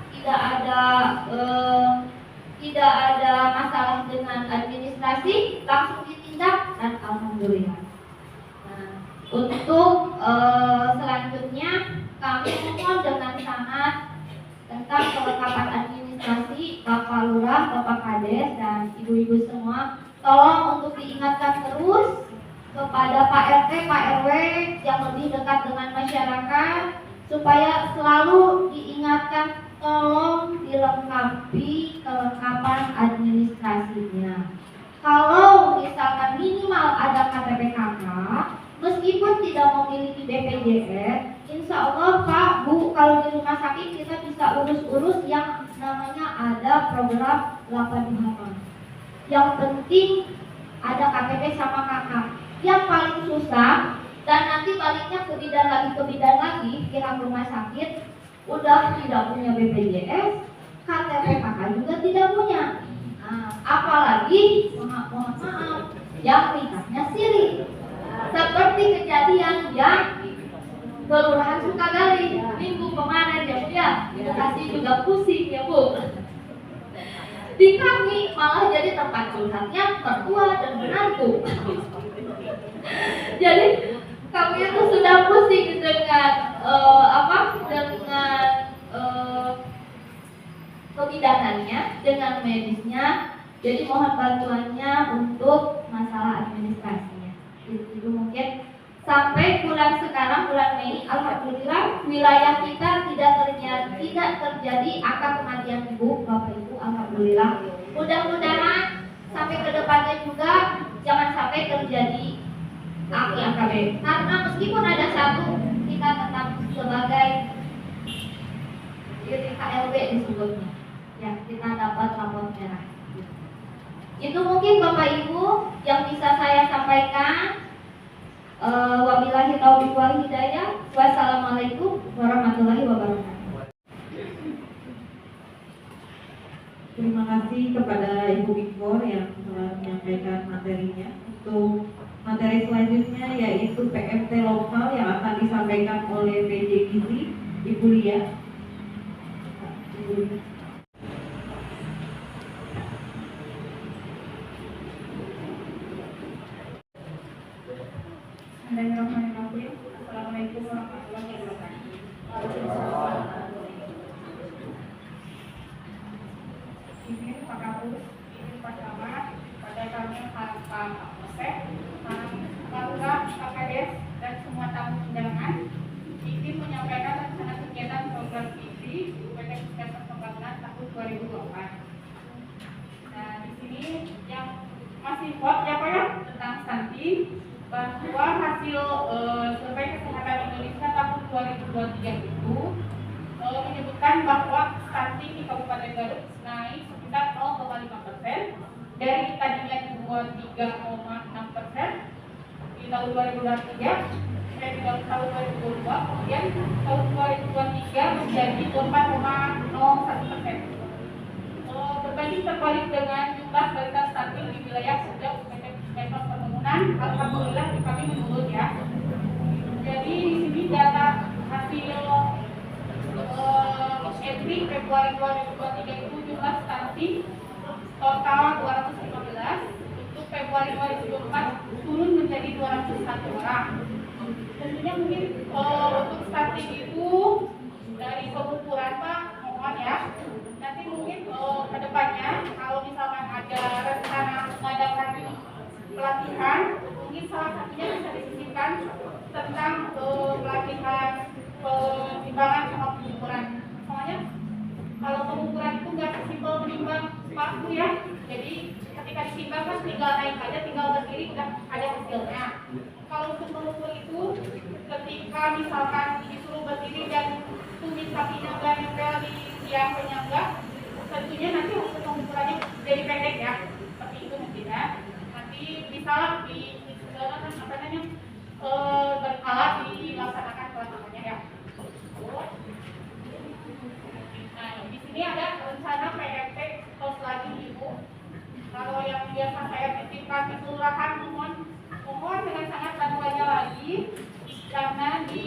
tidak ada masalah dengan administrasi, langsung ditindak dan alhamdulillah. Nah, untuk selanjutnya kami mohon dengan sangat tentang kelengkapan administrasi Bapak Lurah, Bapak Kades dan ibu-ibu semua, tolong untuk diingatkan terus kepada Pak RT, Pak RW yang lebih dekat dengan masyarakat, supaya selalu diingatkan tolong dilengkapi kelengkapan administrasinya. Kalau misalkan minimal ada KTP KK, meskipun tidak memiliki BPJS, insya Allah Pak Bu, kalau di rumah sakit kita bisa urus-urus yang namanya ada program 828. Yang penting ada KTP sama KK. Yang paling susah dan nanti baliknya ke bidan lagi pihak rumah sakit udah tidak punya BPJS, KTP KK juga tidak punya. Nah, apalagi mohon maaf yang nikahnya siri, seperti kejadian yang Kelurahan Sukagali minggu kemarin ya Bu ya, kasih juga pusing ya Bu. Di kami malah jadi tempat curhatnya mertua dan menantu. Jadi kami itu sudah pusing dengan kebidanannya, dengan medisnya. Jadi mohon bantuannya untuk masalah administrasinya. Itu mungkin Sampai bulan sekarang, bulan Mei, alhamdulillah wilayah kita tidak terjadi angka kematian ibu, bapak ibu, alhamdulillah. Mudah-mudahan sampai ke depannya juga jangan sampai terjadi angka B. Karena meskipun ada satu, kita tetap sebagai KLB disebutnya. Ya, kita dapat rapor merah. Itu mungkin bapak ibu yang bisa saya sampaikan. Wabillahi taufiq wal hidayah. Wassalamualaikum warahmatullahi wabarakatuh. Terima kasih kepada Ibu Mikor yang telah menyampaikan materinya. Untuk materi selanjutnya yaitu PMT lokal yang akan disampaikan oleh PJ Gizi, Ibu Lia. Ibu Lia. Bismillahirrahmanirrahim. Assalamualaikum warahmatullahi wabarakatuh. Ini Pak Kapus, ini Pak Camat, pada kami Pak Kapolsek, Pak Lurah, Pak Kades, dan semua tamu undangan. Izin menyampaikan rencana kegiatan program gizi PT Puskesmas Pembangunan tahun 2024. Nah, di sini yang masih hot ya Pak ya tentang stunting, bahwa hasil survei kesehatan Indonesia tahun 2023 itu menyebutkan bahwa stunting di Kabupaten Garut naik sekitar 0,5% dari tadinya 23,6% di tahun 2023 dan tahun 2022, kemudian tahun 2023 menjadi 4,01%. Berbanding terbalik dengan jumlah balita stunting di wilayah sejak PT Puskesmas Pembangunan, alhamdulillah kami menurun ya. Jadi di sini data hasil entry Februari 2023 itu jumlah stunting total 215, untuk Februari 2024 turun menjadi 201 orang. Tentunya mungkin untuk stunting itu dari pengukuran Pak, mohon ya. Nanti mungkin ke depannya kalau misalkan ada rencana mengadakan pelatihan, mungkin salah satunya bisa disisipkan tentang pelatihan penimbangan sama pengukuran. Soalnya kalau pengukuran itu nggak simpel menimbang paku ya, jadi ketika ditimbang kan tinggal naik aja, tinggal berdiri udah ada hasilnya. Kalau untuk mengukur itu ketika misalkan disuruh berdiri dan tumis kakinya nggak nempel di tiang penyangga, tentunya nanti hasil pengukurannya jadi pendek ya, seperti itu mungkin ya. Nanti bisa berkala dilaksanakan pelaksananya ya. Nah, di sini ada rencana PMT pos lagi Ibu. Kalau yang biasa saya titipkan di kelurahan, mohon dengan sangat bantuannya lagi, karena di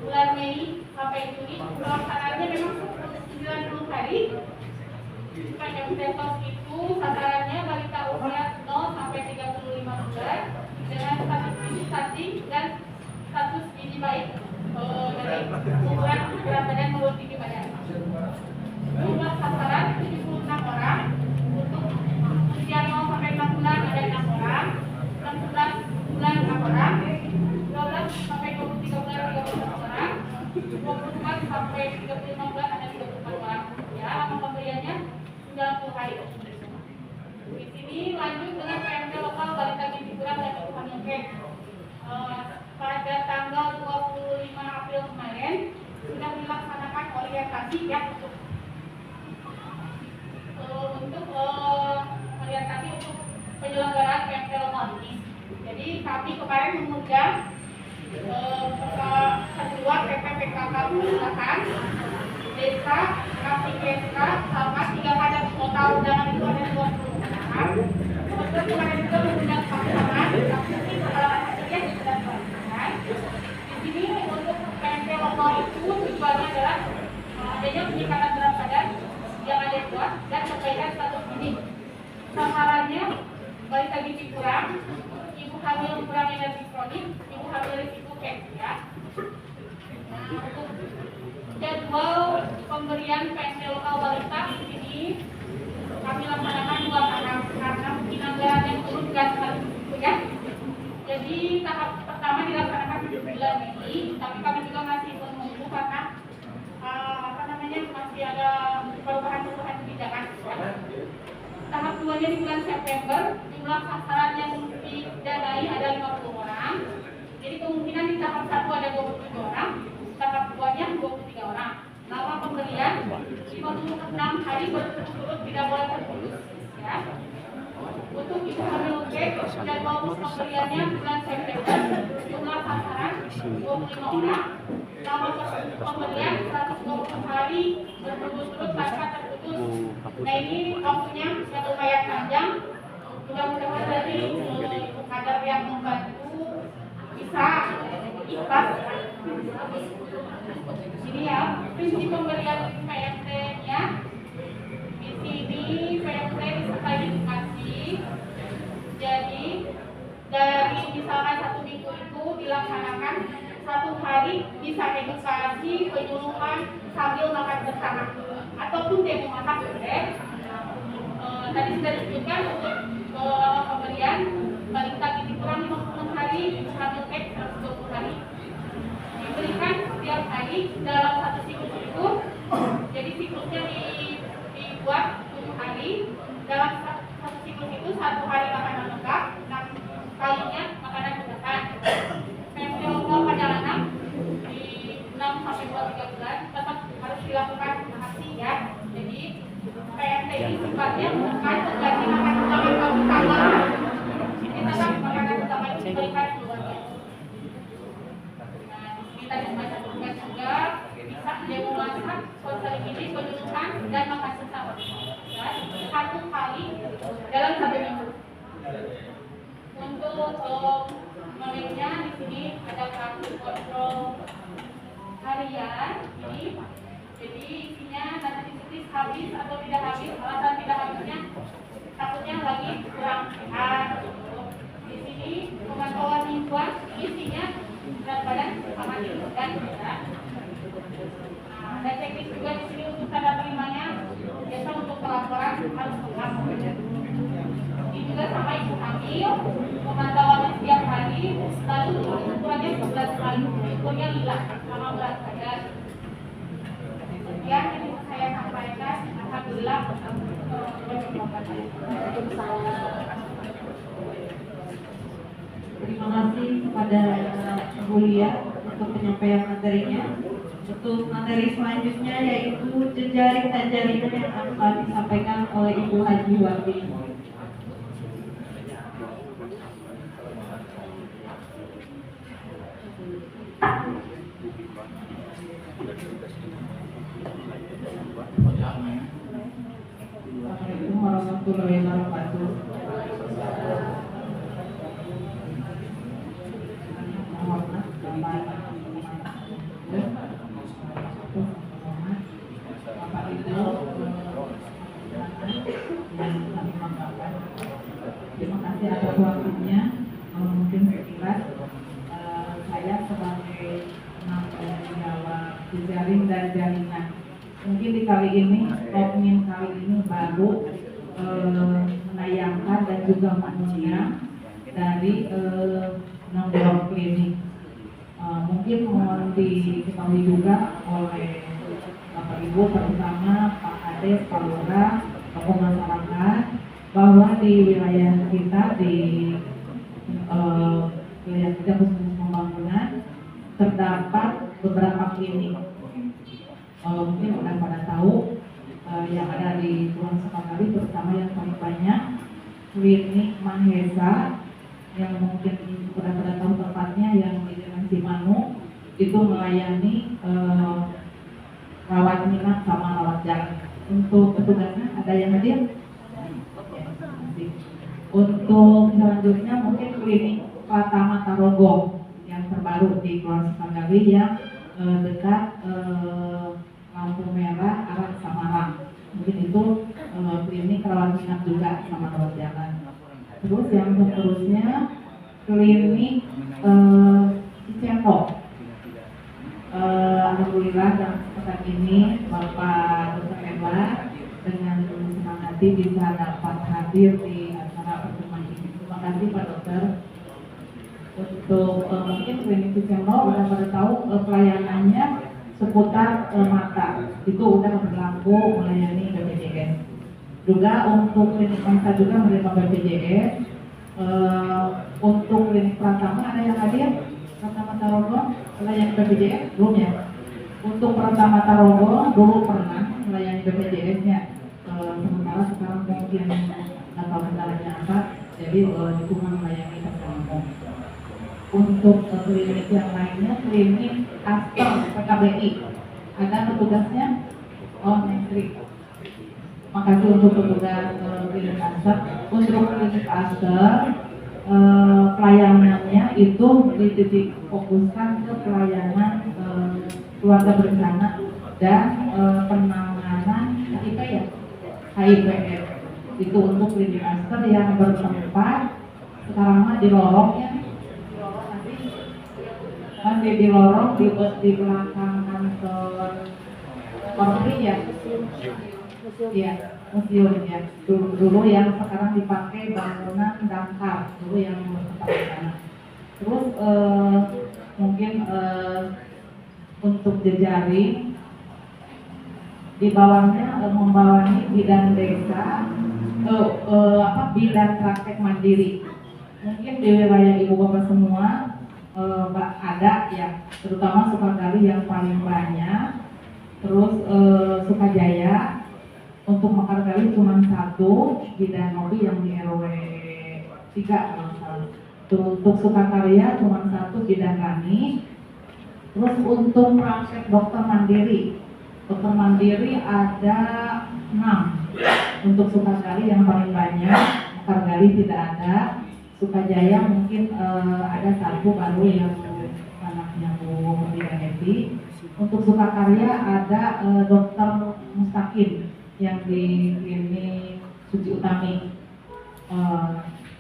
bulan Mei sampai Juni pelaksanaannya memang 90 hari. PMT pos itu sasarannya balita usia 0 sampai 35 bulan dengan status gizi stunting dan status gizi baik dari ukuran berat badan maupun tinggi badan. Jumlah sasaran 76 orang, untuk usia 0 sampai 4 bulan ada 6 orang, 16 bulan 6 orang, 12 sampai 23 bulan 31 orang, 24 sampai 35 bulan ada 34 orang. Ya, lama pemberiannya 90 hari. Di sini lanjut dengan PMT lokal balita gizi kurang dan ibu hamil kek. Pada tanggal 25 April kemarin sudah dilaksanakan orientasi ya untuk orientasi untuk penyelenggaraan PMT lokal ini. Jadi kami kemarin mengundang kedua PPPKK Kelurahan, desa, KPK, sama 3 pada total undangan itu ada 20 undangan. Kemudian kemarin juga mengundang pasangan, tapi kepala hatinya sudah dilaksanakan. Di sini untuk PMT lokal itu tujuannya adalah adanya peningkatan berat badan yang adekuat dan perbaikan status gizi. Sasarannya balita gizi kurang, ibu hamil kurang energi kronik, ibu hamil risiko ya. Nah, untuk jadwal pemberian PMT lokal balita ini kami laksanakan 2 tahap karena mungkin anggaran yang turun gak sekali ya. Jadi Jadi tahap pertama dilaksanakan di bulan Mei, tapi kami juga masih menunggu karena masih ada perubahan kebijakan. Tahap 2-nya di bulan September, jumlah sasaran yang didanai ada 50 orang. Jadi kemungkinan di tahap 1 ada 27 orang, tahap 2-nya 23 orang. Lama pemberian 56 hari berturut-turut tidak boleh terputus. Ya. Untuk ibu hamil cek dan mau pemberiannya bulan September, jumlah sasaran 25 orang. Lama pemberian 120 hari berturut-turut tanpa terputus. Nah ini waktunya yang lumayan panjang. Mudah-mudahan dari ibu kader yang membantu bisa ikhlas. Ini ya prinsip pemberian PMT-nya. Di sini PMT disertai edukasi. Jadi dari misalkan 1 minggu itu dilaksanakan 1 hari bisa edukasi penyuluhan sambil makan bersama ataupun demo masak boleh. Tadi sudah disebutkan untuk pemberian balita gizi kurang 50 hari, hamil cek 120 hari. Diberikan setiap hari dalam 1 siklus itu. Jadi siklusnya dibuat 7 hari. Dalam 1 siklus itu 1 hari makanan lengkap, 6 kalinya makanan buatan. PMT pada anak di 6 sampai 23 bulan tetap harus dilakukan vaksinasi ya. Jadi PMT ini sifatnya bukan mengganti makan utama. Ini tetap makanan utama itu diberikan keluarga. Nah, di sini tadi semacam tugas juga bisa demo masak, konseling ini, penyuluhan dan makan bersama. Ya, 1 kali dalam 1 minggu. Untuk nomornya di sini ada kartu kontrol harian ini. Jadi isinya nanti ditulis habis atau tidak habis. Alasan tidak habisnya takutnya lagi kurang sehat. Di sini pemantauan lingkungan isinya berat badan sama dan berat. Nah, ada checklist juga di sini untuk tanda terimanya. Biasa untuk pelaporan harus lengkap. Ini juga sama ibu hamil, pemantauannya setiap hari, lalu ukurannya 11 kali, ukurnya lila sama berat badan. Yang ini saya sampaikan, alhamdulillah. Terima kasih kepada Bu Lia untuk penyampaian materinya. Untuk materi selanjutnya yaitu jejaring dan jaringan yang akan disampaikan oleh Ibu Haji Wafi. Assalamualaikum warahmatullahi wabarakatuh. Bapak Ibu, terima kasih atas waktunya. Mungkin sekilas saya sebagai penanggung jejaring dan jaringan. Mungkin di kali ini, Lokmin kali ini baru menayangkan dan juga mengundang dari 6 klinik. Mungkin mohon diketahui juga oleh Bapak Ibu, terutama Pak Kades, Pak Lurah, tokoh masyarakat, bahwa di wilayah kita di wilayah kita khusus pembangunan terdapat beberapa klinik. Mungkin sudah pada tahu yang ada di Kelurahan Sukakali, terutama yang paling banyak klinik Mahesa yang mungkin sudah pada tahu tempatnya yang di Jalan Simanu itu melayani rawat inap sama rawat jalan. Untuk petugasnya ada yang hadir? Untuk selanjutnya mungkin klinik Pratama Tarogo yang terbaru di Kelurahan Sukakali yang dekat lampu merah arah Samarang. Mungkin itu klinik rawat inap juga sama rawat jalan. Terus yang seterusnya klinik Cicendo. Alhamdulillah dalam kesempatan ini Bapak Dr. Edward dengan senang hati bisa dapat hadir di acara pertemuan ini. Terima kasih Pak Dokter. untuk mungkin klinik Visiono udah pada tahu pelayanannya seputar mata itu udah berlaku melayani BPJS. Juga untuk klinik mata juga menerima BPJS. Untuk klinik Pratama ada yang hadir? Pratama Tarogong melayani BPJS belum ya? Untuk Pratama Tarogong dulu pernah melayani BPJS-nya. Sementara sekarang mungkin nggak tahu kendalanya apa, jadi dukungan melayani Pratama. Untuk klinik yang lainnya, klinik Aster PKBI ada petugasnya? Oh, Menteri. Makasih untuk petugas klinik Aster. Untuk klinik Aster pelayanannya itu dititik fokuskan ke pelayanan keluarga berencana dan penanganan HIV ya, HIV/AIDS. Itu untuk klinik Aster yang bertempat sekarang mah di lorong ya, di lorong di belakang kantor Korpri ya, ya museum ya. Dulu yang sekarang dipakai bangunan damkar, dulu yang tempat di sana. Terus mungkin untuk jejaring di bawahnya membawahi bidang desa, bidang praktek mandiri. Mungkin di wilayah ibu bapak semua ada ya, terutama Sukakali yang paling banyak. Terus Sukajaya untuk Mekarkali cuma satu, bidang Nobi yang di RW 3 kalau salah. Untuk Sukakarya cuma satu, bidang Rani. Terus untuk praktek dokter mandiri ada 6 untuk Sukakali yang paling banyak, Mekarkali tidak ada. Sukajaya mungkin ada satu baru yang anaknya Bu Mutiara Eti. Untuk Sukakarya ada dokter Mustaqim yang di klinik Suci Utami.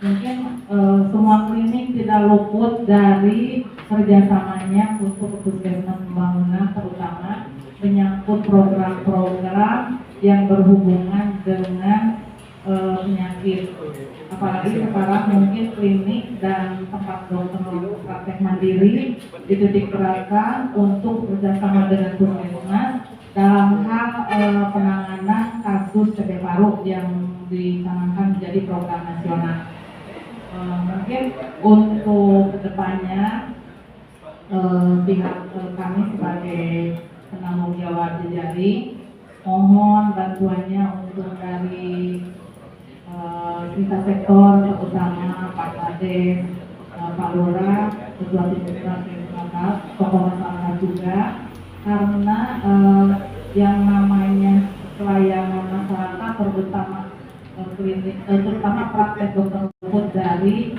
Mungkin semua klinik tidak luput dari kerjasamanya untuk puskesmas pembangunan, terutama menyangkut program-program yang berhubungan dengan penyakit. Apalagi sekarang mungkin klinik dan tempat dokter praktek mandiri dititik beratkan untuk bekerjasama dengan puskesmas dalam hal penanganan kasus TB paru yang dicanangkan menjadi program nasional. Mungkin untuk kedepannya pihak kami sebagai penanggung jawab jejaring mohon bantuannya untuk dari lintas sektor, terutama Pak Kades, Pak Lurah, Ketua Tim Masyarakat, tokoh masyarakat juga, karena yang namanya pelayanan masyarakat terutama praktek dokter luput dari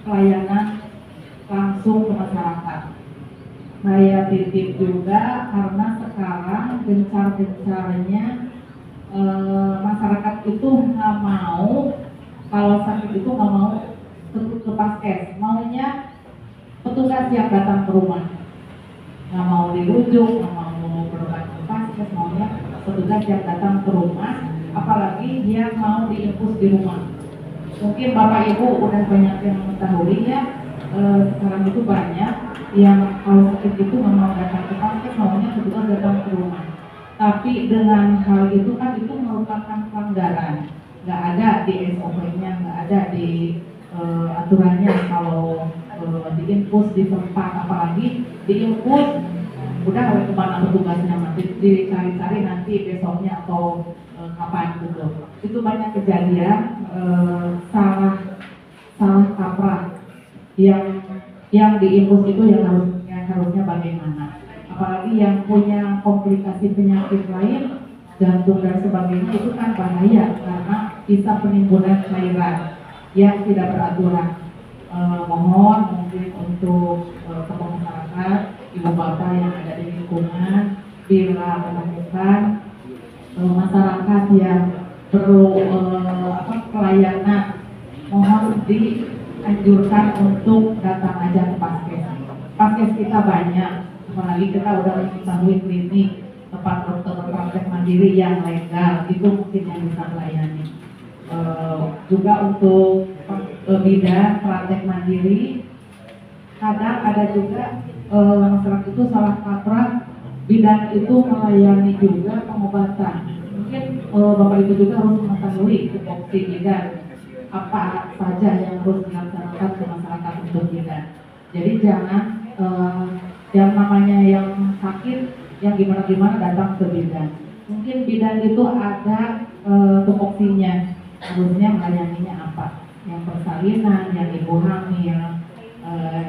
pelayanan langsung ke masyarakat. Saya titip juga karena sekarang gencar-gencarnya masyarakat itu nggak mau, kalau sakit itu nggak mau ke paskes, maunya petugas yang datang ke rumah, nggak mau dirujuk, nggak mau berobat ke paskes, maunya petugas yang datang ke rumah, apalagi dia mau diinfus di rumah. Mungkin Bapak Ibu udah banyak yang mengetahui ya, sekarang itu banyak yang kalau sakit itu nggak mau datang ke paskes, maunya petugas datang ke rumah. Tapi dengan hal itu kan itu merupakan pelanggaran, nggak ada di SOP-nya, nggak ada di aturannya kalau diinfus di tempat, apalagi diinfus udah oleh kemana petugasnya, nanti dicari-cari nanti besoknya atau kapan gitu. Itu banyak kejadian salah kaprah yang diinfus itu yang harusnya bagaimana. Apalagi yang punya komplikasi penyakit lain, jantung dan sebagainya, itu kan bahaya karena bisa penimbunan cairan yang tidak beraturan. Mohon mungkin untuk tokoh masyarakat, ibu bapak yang ada di lingkungan, bila menemukan masyarakat yang perlu pelayanan, mohon dianjurkan untuk datang aja ke paskes. Paskes kita banyak, apalagi kita udah mengetahui klinik tempat dokter praktek mandiri yang legal, itu mungkin yang bisa melayani. Juga untuk bidan praktek mandiri. Kadang ada juga masyarakat itu salah kaprah, bidan itu melayani juga pengobatan. Mungkin Bapak Ibu juga harus mengetahui tupoksi bidan, apa saja yang harus dilaksanakan ke masyarakat untuk bidan. Jadi jangan yang namanya yang sakit, yang gimana-gimana datang ke bidan. Mungkin bidan itu ada tupoksinya, harusnya melayaninya apa? Yang persalinan, yang ibu hamil,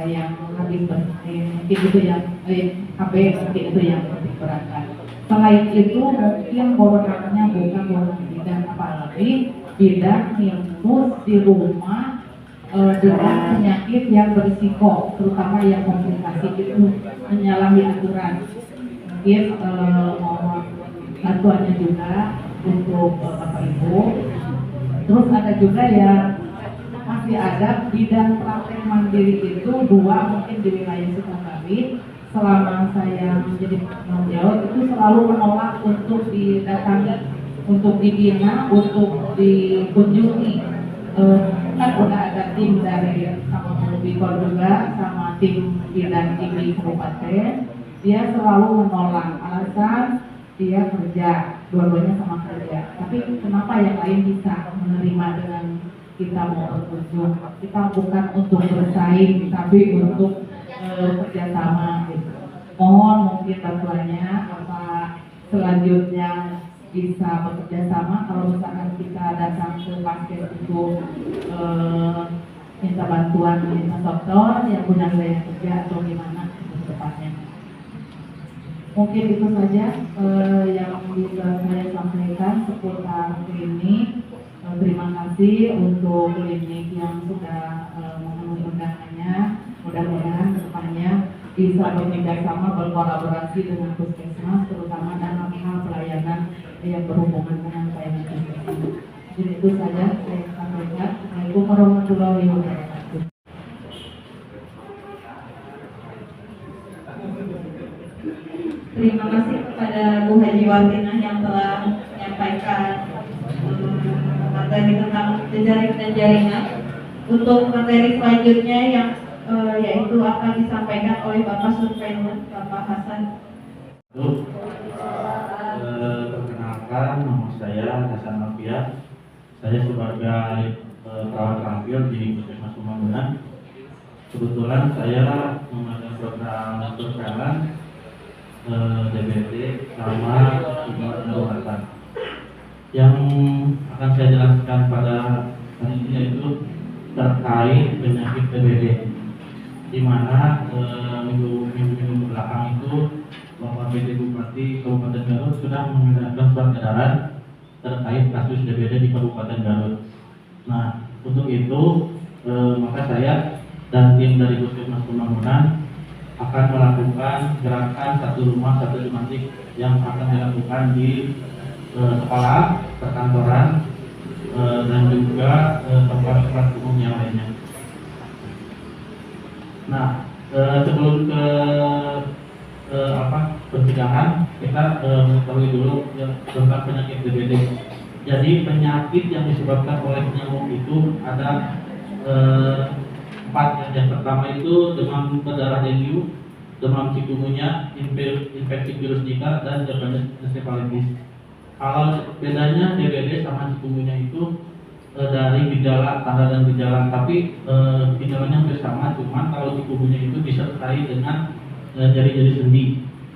yang habis bersin, mungkin itu yang KB, mungkin itu yang diperhatikan. Selain itu mungkin wewenangnya bukan wewenang bidan, apalagi bidan ilmu di rumah dengan penyakit yang berisiko, terutama yang komplikasi itu menyalahi aturan. Mungkin mohon bantuannya juga untuk Bapak Ibu. Terus ada juga yang masih ada bidan praktek mandiri itu dua, mungkin di wilayah Sukabumi. Selama saya menjadi penanggung jawab itu selalu menolak untuk didatangi, untuk dibina, untuk dikunjungi. Kan udah ada tim dari sama Bikor juga, sama tim bidan di kabupaten. Dia selalu menolak, alasan dia kerja, dua-duanya sama kerja. Tapi kenapa yang lain bisa menerima dengan kita mau berkunjung? Kita bukan untuk bersaing, tapi untuk kerjasama gitu. Mohon mungkin bantuannya apa selanjutnya bisa bekerja sama. Kalau misalkan kita datang ke pasien untuk minta bantuan, minta dokter yang punya wilayah kerja atau gimana tepatnya. Mungkin itu saja yang bisa saya sampaikan seputar klinik. Terima kasih untuk klinik yang sudah memenuhi undangannya. Mudah-mudahan kedepannya bisa bekerja sama, berkolaborasi dengan puskesmas, terutama dalam hal pelayanan yang berhubungan dengan pelayanan puskesmas. Jadi itu saja saya sampaikan. Assalamualaikum warahmatullahi wabarakatuh. Terima kasih kepada Bu Haji Watinah yang telah menyampaikan materi tentang jejaring dan jaringan. Untuk materi selanjutnya yang yaitu akan disampaikan oleh Bapak Surveyor Bapak Hasan. Perkenalkan, nama saya Hasan Alfiah. Saya sebagai perawat terampil di Puskesmas Pembangunan. Kebetulan saya memegang program surveillance DBT sama sumber pengobatan. Yang akan saya jelaskan pada hari ini yaitu terkait penyakit DBD, di mana minggu belakang itu Bapak PD Bupati Kabupaten Garut sudah mengeluarkan surat edaran terkait kasus DBD di Kabupaten Garut. Nah, untuk itu maka saya dan tim dari Puskesmas Pembangunan akan melakukan gerakan satu rumah satu jumantik yang akan dilakukan di sekolah, perkantoran, dan juga tempat-tempat umum yang lainnya. Nah, sebelum ke persidangan, kita mengetahui dulu tentang penyakit DBD. Jadi penyakit yang disebabkan oleh nyamuk itu ada 4. Yang pertama itu demam berdarah dengue, demam chikungunya, infeksi virus Zika, dan Japanese encephalitis. Kalau bedanya DBD sama chikungunya itu dari gejala, tanda dan gejala, tapi gejalanya hampir sama, cuman kalau chikungunya itu disertai dengan jari-jari sendi,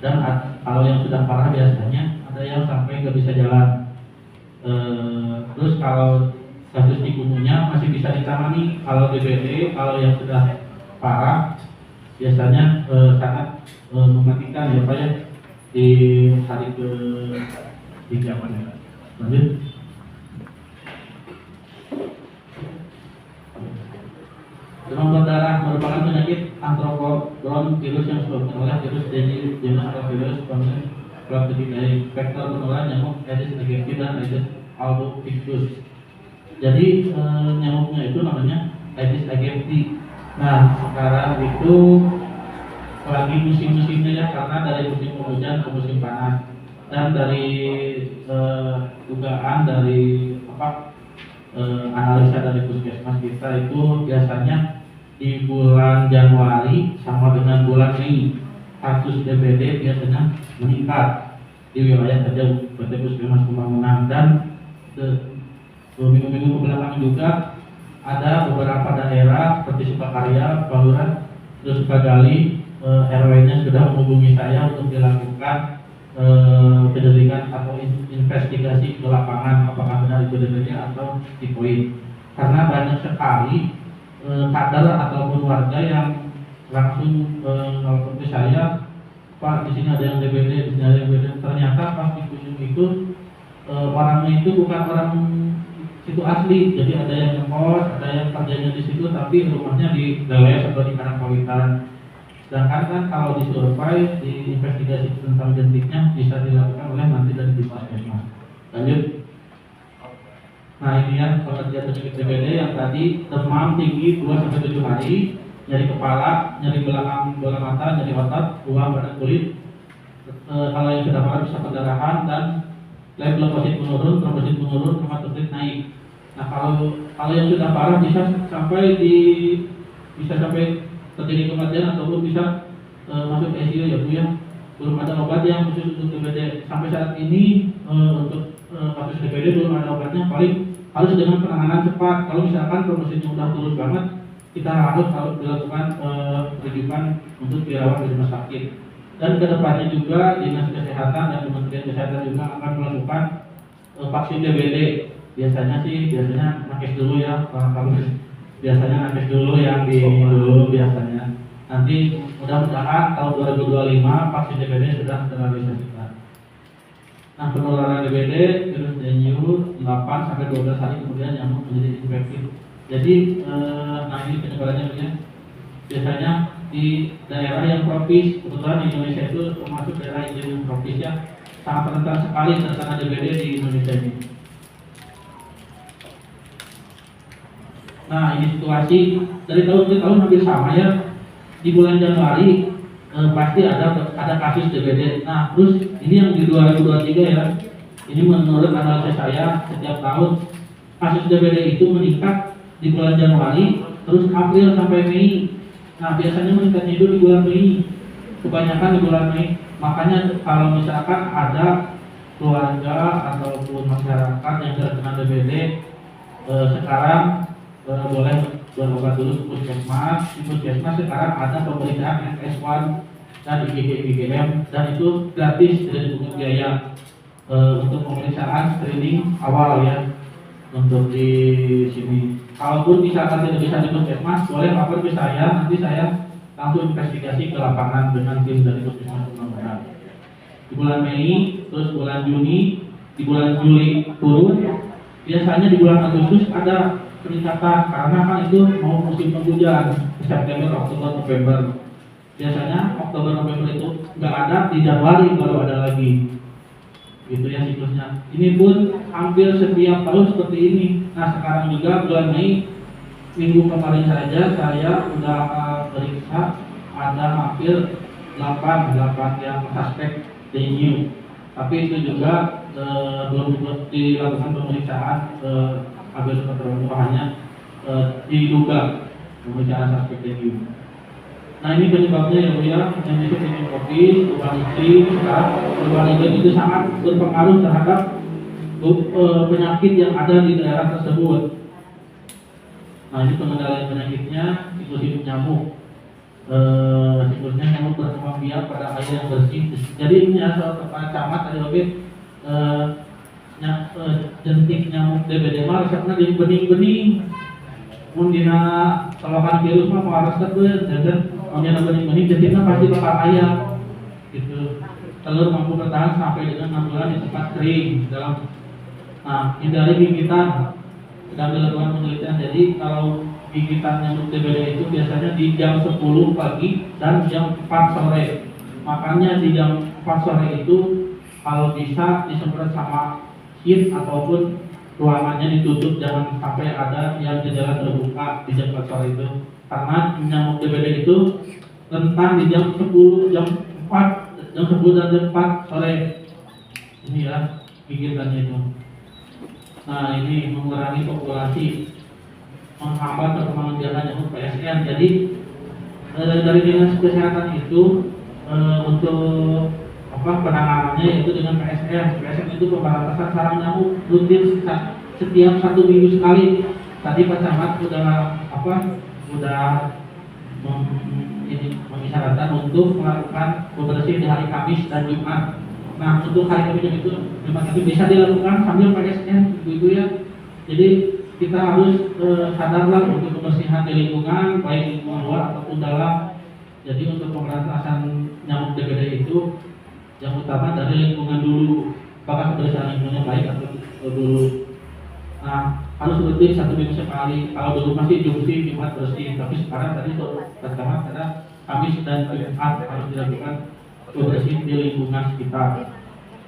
dan kalau yang sudah parah biasanya ada yang sampai nggak bisa jalan. Terus kalau kasus chikungunya masih bisa ditangani. Kalau DBD, kalau yang sudah parah biasanya sangat mematikan ya Pak ya, di hari ke-3 ya. Lanjut. Demam berdarah merupakan penyakit anthracophorus virus yang disebabkan oleh virus genus Rotavirus dari vektor penularan nyamuk Aedes aegypti dan Aedes albopictus. Jadi nyamuknya itu namanya Aedes aegypti. Nah, sekarang itu lagi musim-musimnya ya, karena dari musim penghujan ke musim panas, dan dari dugaan dari analisa dari puskesmas kita itu biasanya di bulan Januari sama dengan bulan Mei kasus DBD biasanya meningkat di wilayah kerja PT Puskesmas Pembangunan. Dan minggu-minggu kebelakang juga ada beberapa daerah seperti Sukakarya, Baluran, terus Sukagali, RW-nya sudah menghubungi saya untuk dilakukan penyelidikan atau investigasi ke lapangan apakah benar itu DBD atau tipoid. Karena banyak sekali kader ataupun warga yang langsung nelfon ke saya, Pak, di sini ada yang DBD, di sini ada yang DBD. Ternyata pas dikunjung itu orangnya itu bukan orang situ asli, jadi ada yang ngekos, ada yang kerjanya di situ tapi rumahnya di Leles atau di Karangpawitan. Sedangkan kan kalau disurvey, diinvestigasi tentang jentiknya bisa dilakukan oleh nanti dari puskesmas. Lanjut. Nah ini ya pengertian penyakit DBD yang tadi: demam tinggi 2-7 hari, nyeri kepala, nyeri belakang bola mata, nyeri otot, ruam pada kulit. Kalau yang sudah parah bisa perdarahan dan leukosit menurun, trombosit menurun, hematosit naik. Nah kalau yang sudah parah bisa sampai terjadi kematian ataupun bisa masuk ICU ya Bu ya. Belum ada obat yang khusus untuk DBD sampai saat ini. Untuk kasus DBD belum ada obatnya, paling harus dengan penanganan cepat. Kalau misalkan trombositnya sudah turun banget, kita harus dilakukan rujukan untuk dirawat di rumah sakit. Dan kedepannya juga Dinas Kesehatan dan Kementerian Kesehatan juga akan melakukan vaksin DBD. Biasanya nakes dulu ya, biasanya nakes dulu yang dulu biasanya. Nanti mudah-mudahan tahun 2025 vaksin DBD sudah terrealisasikan. Nah, penularan DBD virus dengue 8-12 hari kemudian nyamuk menjadi infektif. Jadi, nah ini penyebarannya ya. Biasanya di daerah yang tropis, kebetulan di Indonesia itu termasuk daerah yang tropis ya, sangat rentan sekali terkena DBD di Indonesia ini. Nah ini situasi dari tahun ke tahun hampir sama ya. Di bulan Januari pasti ada kasus DBD. Nah terus ini yang di 2023 ya, ini menurut analisa saya setiap tahun kasus DBD itu meningkat di bulan Januari, terus April sampai Mei. Nah biasanya meningkatnya itu di bulan Mei, kebanyakan di bulan Mei. Makanya kalau misalkan ada keluarga ataupun masyarakat yang terkena DBD sekarang boleh berobat dulu ke puskesmas. Di puskesmas sekarang ada pemeriksaan FS1 dan IgG-IgM dan itu gratis, tidak dipungut biaya untuk pemeriksaan screening awal ya untuk di sini. Kalaupun misalkan tidak bisa di puskesmas, boleh lapor ke saya, nanti saya langsung investigasi ke lapangan dengan tim dari puskesmas Pembangunan. Di bulan Mei, terus bulan Juni, di bulan Juli turun. Biasanya di bulan Agustus ada peningkatan karena kan itu mau musim penghujan, September, Oktober, November. Biasanya Oktober, November itu nggak ada, di Januari baru ada lagi. Gitu ya siklusnya. Ini pun hampir setiap tahun seperti ini. Nah sekarang juga bulan Mei, minggu kemarin saja saya sudah periksa ada hampir 8 yang suspek dengue. Tapi itu juga belum dilakukan pemeriksaan agar keterbukaannya diduga pemeriksaan suspek dengue. Nah ini penyebabnya ya Bu ya, yang disebut ini COVID, perubahan iklim. Perubahan iklim itu sangat berpengaruh terhadap penyakit yang ada di daerah tersebut. Nah ini pengendalian penyakitnya, siklus hidup nyamuk. Siklusnya nyamuk berkembang biak pada air yang bersih. Jadi ini ya soal camat tadi oke. Jentik nyamuk DBD mah resepnya di bening-bening. Mun dina salokan virus mah waras teh dan omnya bening-bening jentiknya pasti bakal ayam. Gitu. Telur mampu bertahan sampai dengan 6 bulan di tempat kering dalam. Nah, hindari gigitan. Sedang dilakukan penelitian. Jadi kalau gigitan nyamuk DBD itu biasanya di jam 10 pagi dan jam 4 sore. Makanya di jam 4 sore itu kalau bisa disemprot sama heat ataupun ruangannya ditutup, jangan sampai ada yang jendela terbuka di jam 4 sore itu. Karena nyamuk DBD itu rentan di jam 10, jam 4, jam 10 dan jam 4 sore. Ini ya gigitannya itu. Nah ini mengurangi populasi, menghambat perkembangan jalan nyamuk PSN. Jadi dari dinas kesehatan itu untuk penanganannya itu dengan PSN. PSN itu pemberantasan sarang nyamuk rutin setiap 1 minggu sekali. Tadi Pak Camat udah mengisyaratkan untuk melakukan pembersihan di hari Kamis dan Jumat. Nah untuk hari Kamis itu Jumat itu bisa dilakukan sambil PSN ibu ya. Jadi kita harus sadarlah untuk kebersihan di lingkungan, baik lingkungan luar ataupun dalam. Jadi untuk pemberantasan nyamuk DBD itu yang utama dari lingkungan dulu, apakah kebersihan lingkungannya baik atau dulu. Nah harus rutin 1 minggu sekali. Kalau dulu masih Jumat bersih, tapi sekarang tadi pertama ada Kamis dan Jumat harus dilakukan pembersihan di lingkungan sekitar.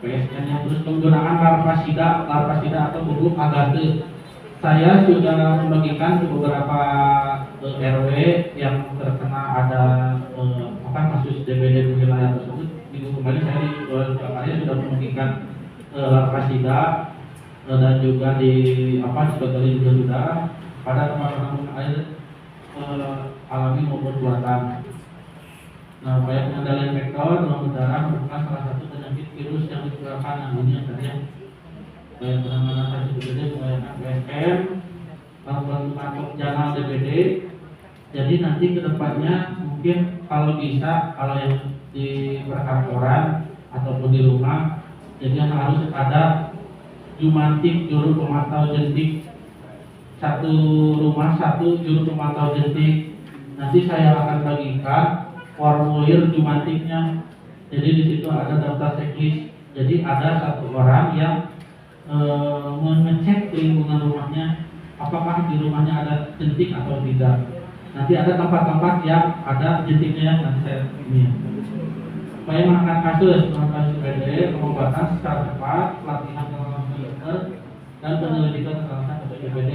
PSN-nya terus penggunaan larvasida atau bubuk agate. Saya sudah membagikan ke beberapa RW yang terkena ada kasus DBD di wilayah tersebut. Minggu kemarin saya di Jakarta sudah membagikan larvasida dan juga di sebetulnya juga sudah pada teman-teman air alami maupun buatan. Nah, upaya pengendalian vektor demam berdarah merupakan salah satu penyakit virus yang ditularkan. Nah, ini yang tadi upaya penanganan kasus DBD, pengendalian PSN, pembentukan jangan DBD. Jadi nanti kedepannya mungkin kalau bisa, kalau yang di perkantoran ataupun di rumah, jadi harus ada jumantik juru pemantau jentik, 1 rumah 1 juru pemantau jentik. Nanti saya akan bagikan formulir jumantiknya. Jadi di situ ada daftar checklist. Jadi ada 1 orang yang mengecek lingkungan rumahnya, apakah di rumahnya ada jentik atau tidak. Nanti ada tempat-tempat yang ada jentiknya, nanti saya ini. Supaya mengangkat kasus DBD, pengobatan secara cepat, pelatihan dan penyelidikan kesalahan DBD.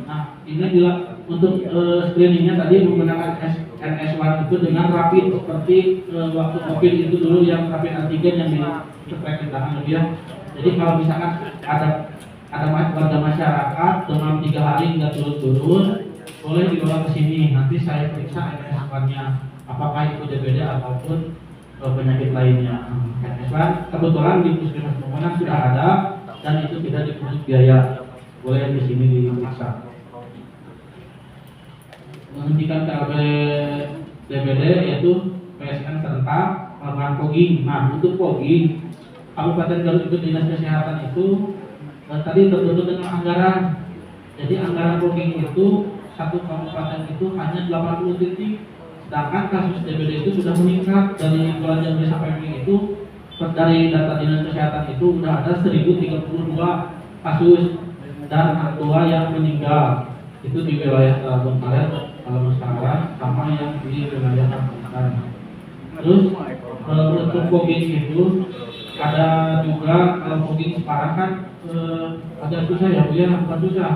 Nah, ini bila untuk screeningnya tadi menggunakan NS1 itu dengan rapid seperti waktu COVID itu dulu yang rapid antigen yang diceprek di tangan dia. Jadi kalau misalkan ada warga masyarakat demam 3 hari nggak turun-turun, boleh dibawa ke sini. Nanti saya periksa NS1-nya apakah itu DBD ataupun penyakit lainnya. NS1 kebetulan di puskesmas Pemenang sudah ada dan itu tidak dipungut biaya, boleh di sini diperiksa. Menghentikan KLB DBD yaitu PSN serentak melakukan fogging. Nah untuk fogging Kabupaten Garut itu Dinas Kesehatan itu tadi tertutup dengan anggaran. Jadi anggaran fogging itu 1 kabupaten itu hanya 80 titik, sedangkan kasus DBD itu sudah meningkat dari bulan Januari sampai Mei itu. Dari data Dinas Kesehatan itu sudah ada 1032 kasus dan 2 yang meninggal. Itu di wilayah Bengkaler, Nusantara, sama yang di wilayah Kabupaten. Terus untuk fogging itu ada juga fogging sekarang kan agak susah ya Bu ya, bukan susah.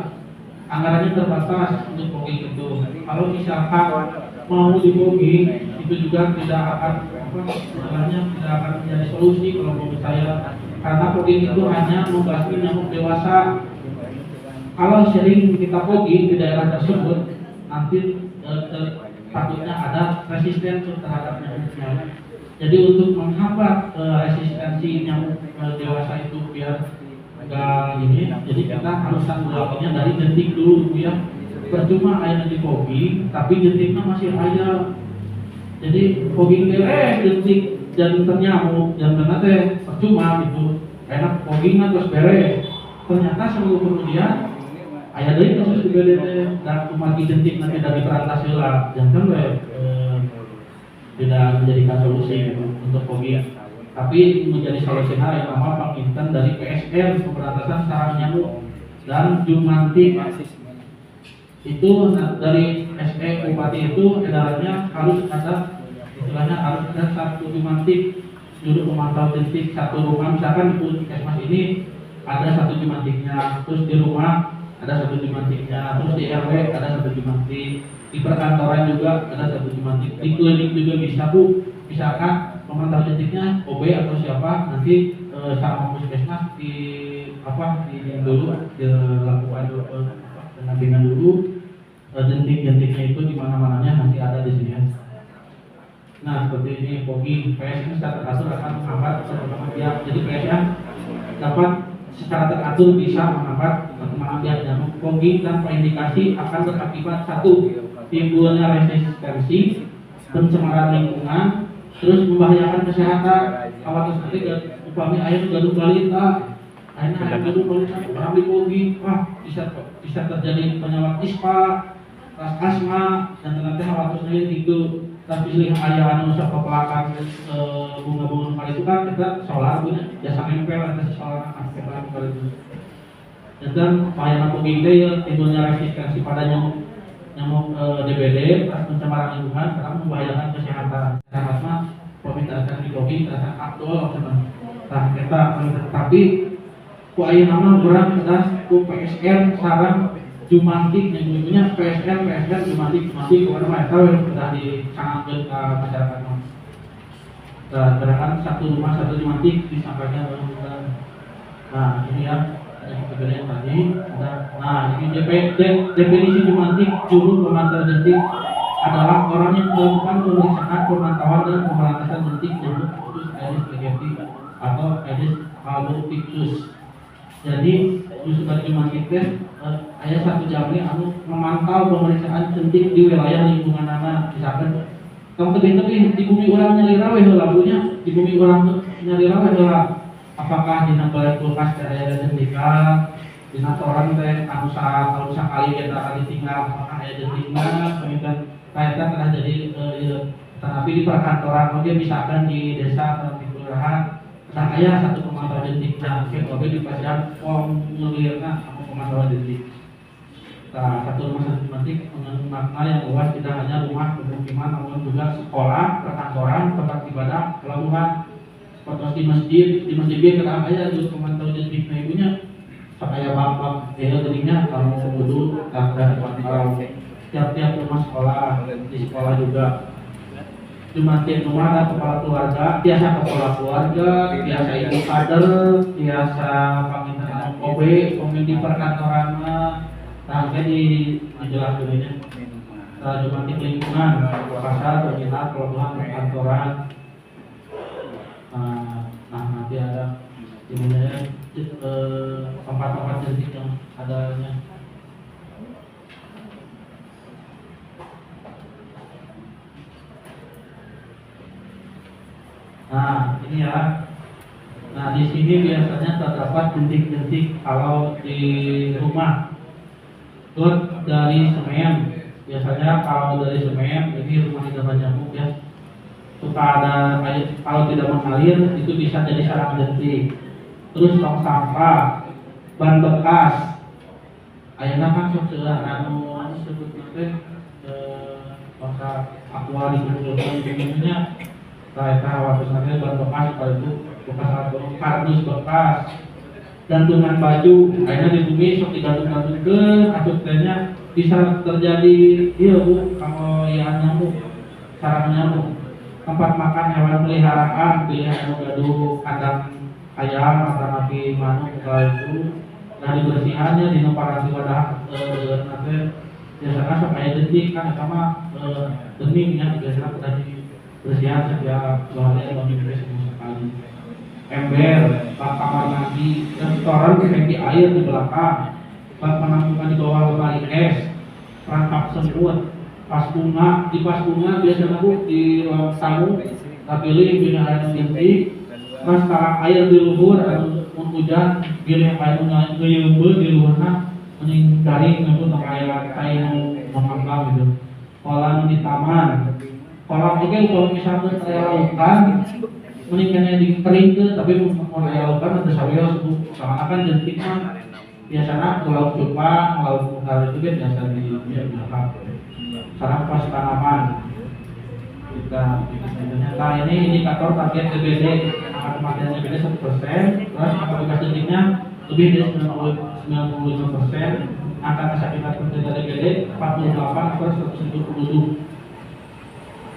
Anggarannya terbatas untuk fogging itu. Kalau misalkan mau di fogging itu juga tidak akan tidak akan menjadi solusi kalau menurut saya, karena fogging itu hanya membasmi nyamuk dewasa. Kalau sering kita fogging di daerah tersebut, nanti takutnya ada resistensi terhadap nyamuknya. Jadi untuk menghambat resistensi nyamuk dewasa itu biar enggak ini, jadi kita harus melakukannya dari jentik dulu ya. Percuma airnya di fogging, tapi jentiknya masih ada. Jadi fogging jentik dan ternyamuk dan ternyata percuma gitu. Enak fogging terus beres. Ternyata seminggu kemudian ayah dari kasus DBD dan mati jentik nanti dari perantas heula. Jangan tidak menjadikan solusi gitu, untuk fogging. Tapi menjadi solusinya yang pertama penginten dari PSN pemberantasan sarang nyamuk dan jumantik. Itu dari SE Bupati itu edarannya harus ada, istilahnya harus ada 1 jumantik juru pemantau jentik 1 rumah. Misalkan di puskesmas ini ada 1 jumantiknya, terus di rumah ada 1 jumantiknya, terus di RW ada 1 jumantik, di perkantoran juga ada 1 jumantik, di klinik juga bisa Bu. Misalkan pemantau jentiknya OB atau siapa, nanti sama puskesmas dilakukan pendampingan dulu. Jentik-jentiknya itu di mana-mananya nanti ada di sini ya. Nah, seperti ini POGI PSN secara teratur akan menghambat perkembangan biak. Jadi PSN dapat secara teratur bisa menghambat perkembangan biak nyamuk. POGI tanpa indikasi akan berakibat satu, timbulnya resistensi, pencemaran lingkungan, terus membahayakan kesehatan. Awas nanti upami air gaduh balita, air gaduh balita, orang di POGI, wah bisa terjadi penyakit ispa, asma, dan ternyata awas nanti itu. Tapi sering ayah anu sok kepelakan bunga-bunga kali itu kan kita solar punya jasa nempel ada solar nempel kali itu. Dan payah POGI ya timbulnya resistensi pada nyamuk DBD, pencemaran lingkungan, karena membahayakan kesehatan. Karena permintaan di POGI terasa aktual teman. Nah kita tapi ku ayah nama berat kedas ku PSN sarang Jumantik yang punya PSN Jumantik kemana-mana tahu sudah dicanangkan ke masyarakat. Gerakan satu rumah satu Jumantik disampaikan oleh kita. Nah ini ya yang perbedaan tadi. Nah ini definisi Jumantik, juru pemantau jentik adalah orang yang melakukan pemeriksaan, pemantauan dan pemberantasan jentik jenis khusus Aedes aegypti atau Aedes albopictus. Jadi sebagai Jumantik ada satu jamnya anu memantau pemeriksaan jentik di wilayah lingkungan anak. Misalkan kamu tebih di bumi orang nyalira weh lagunya di bumi orang nyalira weh apakah di balai kulkas aya jentikan di orang teh anu sakali kita kali tinggal apakah aya jentikna kemudian kaitan telah jadi tapi di perkantoran dia misalkan di desa atau di kelurahan nah aya satu pemantau jentiknya oke di pasar formulirna apa pemantauan jentik. Nah, satu rumah satu Jumantik dengan makna yang luas, tidak hanya rumah pemukiman, namun juga sekolah, perkantoran, tempat ibadah, pelabuhan, seperti di masjid kita aja terus pemantau jentiknya ibunya, supaya bapak jadinya kamu duduk dan pantau tiap-tiap rumah sekolah, di sekolah juga. Jumantik rumah ada kepala keluarga, biasa kepala keluarga, biasa ibu kader, biasa pamitan OB, pemimpin perkantoran. Nah, jadi dijelaskan ini Jumantik lingkungan, pasar, pembinaan, pelabuhan, perkantoran. Nah, nanti ada dimana tempat-tempat jentik yang adanya. Nah, ini ya. Nah, di sini biasanya terdapat jentik-jentik kalau di rumah. Terus dari semen, biasanya kalau dari semen ini rumah hidup nyamuk ya suka ada air, kalau tidak mengalir itu bisa jadi sarang jentik. Terus tong sampah, ban bekas, ayeuna kan sok anu disebut teh maka aqua dikumpulkan bingunnya eta waktu sananya ban bekas kalau itu bekas kardus bekas. Gantungan baju, akhirnya di bumi sok digantung-gantungkeun, akhirnya bisa terjadi iya bu, kalau yang nyamuk, sarang nyamuk. Tempat makan hewan peliharaan, pilihan gaduh kandang ayam atau napi manuk kalau itu, nah dibersihannya di noparasi wadah nanti biasanya sok aya jentik kan sama beningnya biasanya sudah dibersihan setiap 2 hari atau minggu sekali. Ember, bak kamar mandi, restoran di air di belakang, bak penampungan di bawah lemari es, perangkap semut, pas bunga biasanya bu di ruang tamu, pilih bina air jentik, pas karang air di luhur, hujan, pilih air ngeyembe di luhurna, mending garing ngebut air kain mengambang gitu. Kolam di taman, kolam oke kalau misalnya saya lautan. Menikahnya dikeringkan tapi mau dilakukan ada sawios bu sama kan jentik mah biasanya laut cupang laut mukal itu kan biasa di belakang sarang pas tanaman kita nah ini indikator target DBD angka kematian DBD 1%, terus angka bebas jentiknya lebih dari 95%, angka kesakitan penderita DBD 48/177.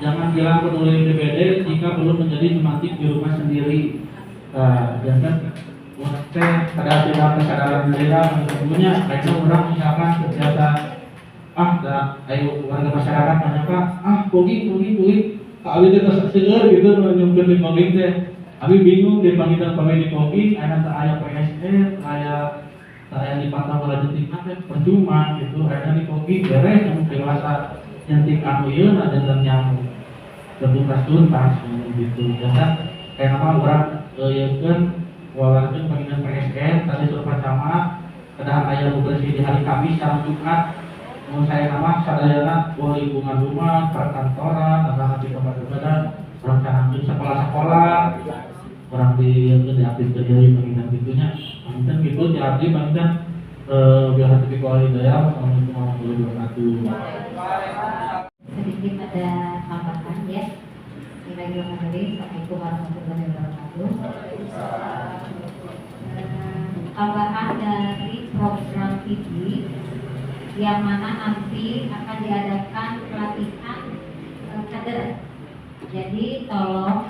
Jangan bilang peduli DBD jika belum menjadi Jumantik di rumah sendiri. Nah, jangan teh ada tidak kesadaran daerah tentunya karena orang misalkan ternyata ayo warga masyarakat banyak pogi abi teh seger gitu nyumpir di pogi teh abi bingung di panggilan pemain di pogi ada aya PSR saya dipantau oleh jentik teh percuma gitu ada di pogi beres yang dewasa jentik anu ieu ada yang tuntas gitu dan kayak apa orang yeun walaupun panggilan PSR tadi suruh pertama kedah aya bersih di hari Kamis sareng Jumat mau saya nama sadayana lingkungan rumah perkantoran atau di tempat-tempat rencana sekolah-sekolah orang diaktifkan dari panggilan gitunya panggilan gitu diarti panggilan biar hati kuali daya Assalamualaikum warahmatullahi wabarakatuh. Sedikit ada tambahan ya. Kira-kira Assalamualaikum warahmatullahi wabarakatuh. Tambahan dari program TV yang mana nanti akan diadakan pelatihan kader. Jadi tolong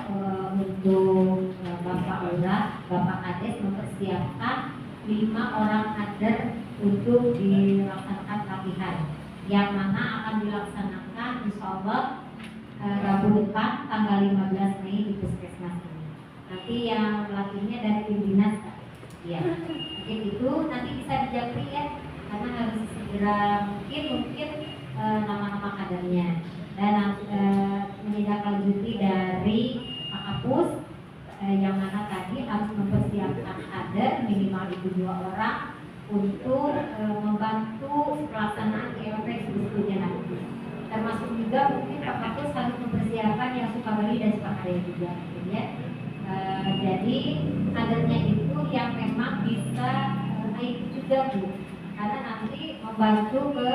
untuk Bapak Lurah, Bapak Kades mempersiapkan 5 orang kader untuk dilaksanakan pelatihan yang mana akan dilaksanakan insya Allah Rabu depan tanggal 15 Mei di Puskesmas ini. Nanti yang pelatihnya dari tim dinas ya. Mungkin itu nanti bisa dijapri ya karena harus segera mungkin nama-nama kadernya dan menindaklanjuti dari Pak Kapus yang mana tadi harus mempersiapkan kader minimal itu 2 orang untuk membantu pelaksanaan ILP sebetulnya nanti. Termasuk juga mungkin Pak Kapus harus mempersiapkan yang Sukabumi dan Sukakarya juga, ya. Jadi kadernya itu yang memang bisa IT juga Bu, karena nanti membantu ke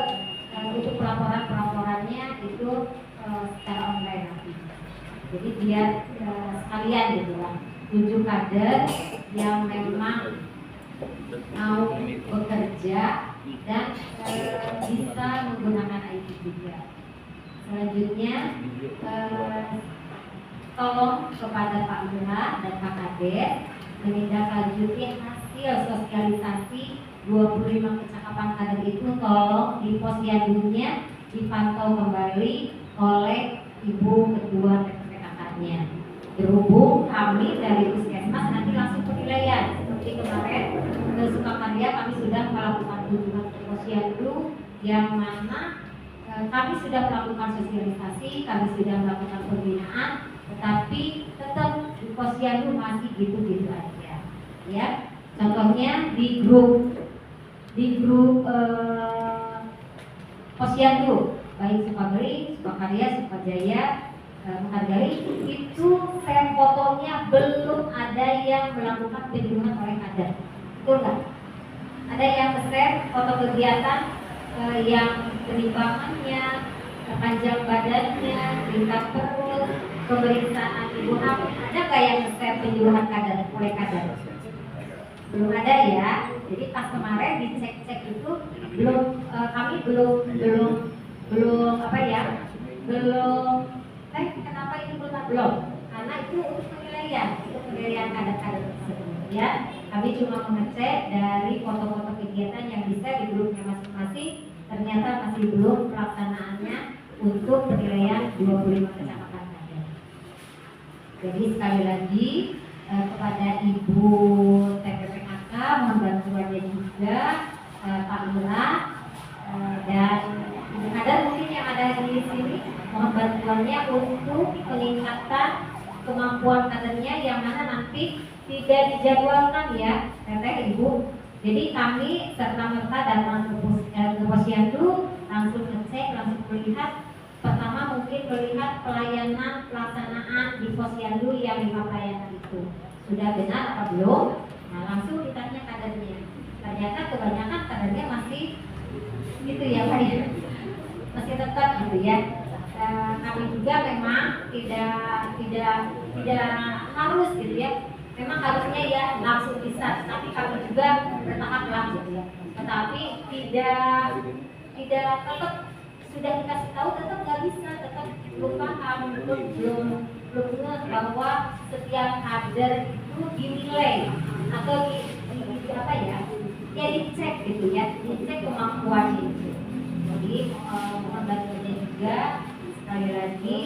untuk pelaporannya itu secara online nanti. Jadi biar sekalian gitu lah 7 kader yang memang mau bekerja dan bisa menggunakan IT juga. Selanjutnya tolong kepada Pak Lurah dan Pak Kades menindaklanjuti hasil sosialisasi 25 kecakapan kader itu tolong di posyandunya dipantau kembali oleh Ibu Ketua PPKK-nya. Berhubung kami dari Puskesmas nanti langsung penilaian seperti kemarin ke Sukakarya kami sudah melakukan kunjungan ke posyandu yang mana kami sudah melakukan sosialisasi, kami sudah melakukan pembinaan, tetapi tetap di posyandu masih gitu-gitu aja. Ya, contohnya di grup posyandu baik Sukabumi, Sukakarya, Sukajaya, Menghargai itu share fotonya belum ada yang melakukan kunjungan oleh kader, betul nggak? Ada yang share foto kegiatan yang perimbangannya, panjang badannya, tingkat perut, pemeriksaan ibu hamil, ada nggak yang share penyuluhan kader oleh kader? Belum ada ya. Jadi pas kemarin dicek-cek itu kami belum apa ya? Kenapa itu belum? Karena itu untuk penilaian kader-kader tersebut ya. Kami cuma mengecek dari foto-foto kegiatan yang bisa di grupnya masing-masing, ternyata masih belum pelaksanaannya untuk penilaian 25 kecakapan kader. Jadi sekali lagi kepada Ibu TPPKK mohon bantuannya juga Pak Lurah dan kader mungkin yang ada di sini mohon bantuannya untuk peningkatan kemampuan kadernya yang mana nanti tidak dijadwalkan ya Teteh Ibu. Jadi kami serta-merta datang ke posyandu langsung ngecek, langsung melihat. Pertama mungkin melihat pelayanan pelaksanaan di posyandu yang 5 pelayanan itu sudah benar apa belum. Nah langsung ditanya kadernya. Ternyata kebanyakan kadernya masih gitu ya Pak ya, masih tetap gitu ya. Kami juga memang tidak harus gitu ya. Memang harusnya ya langsung bisa, tapi kami juga bertahap lah gitu ya. Tetapi tidak tetap sudah dikasih tahu tetap nggak bisa, tetap belum paham, belum ngeh bahwa setiap kader itu dinilai atau apa ya? Ya dicek gitu ya, dicek kemampuannya itu. Jadi mohon bantuannya juga sekali lagi.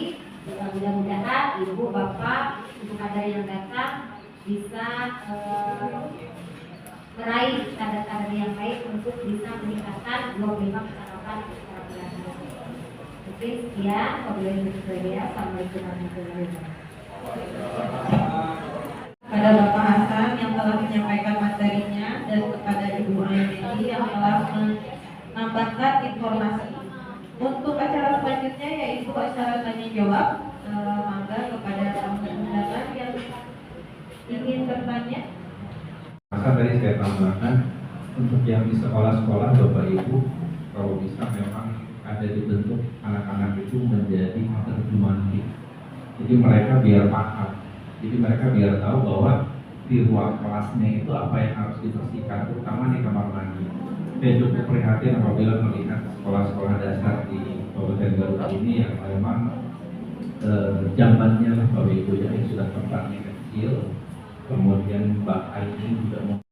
Mudah-mudahan ibu bapak untuk ada yang datang bisa meraih tanda-tanda yang baik untuk bisa meningkatkan 25 kecakapan secara belajar. Oke, sekian. Wabillahi taufiq. Assalamualaikum warahmatullahi wabarakatuh. Kepada Bapak Hasan yang telah menyampaikan materinya dan kepada Ibu Ayati yang telah menambahkan informasi. Untuk acara selanjutnya yaitu acara tanya jawab. Mangga kepada tamu undangan yang ingin bertanya. Maka tadi saya tambahkan untuk yang di sekolah-sekolah Bapak Ibu, kalau bisa memang ada dibentuk anak-anak itu menjadi terjemahan. Jadi mereka biar paham, jadi mereka biar tahu bahwa di ruang kelasnya itu apa yang harus dibersihkan, terutama di kamar mandi. Saya cukup prihatin apabila melihat sekolah-sekolah dasar di Kabupaten Garut ini yang memang jambannya lah Bapak Ibu yang sudah tempatnya kecil, kemudian bak airnya juga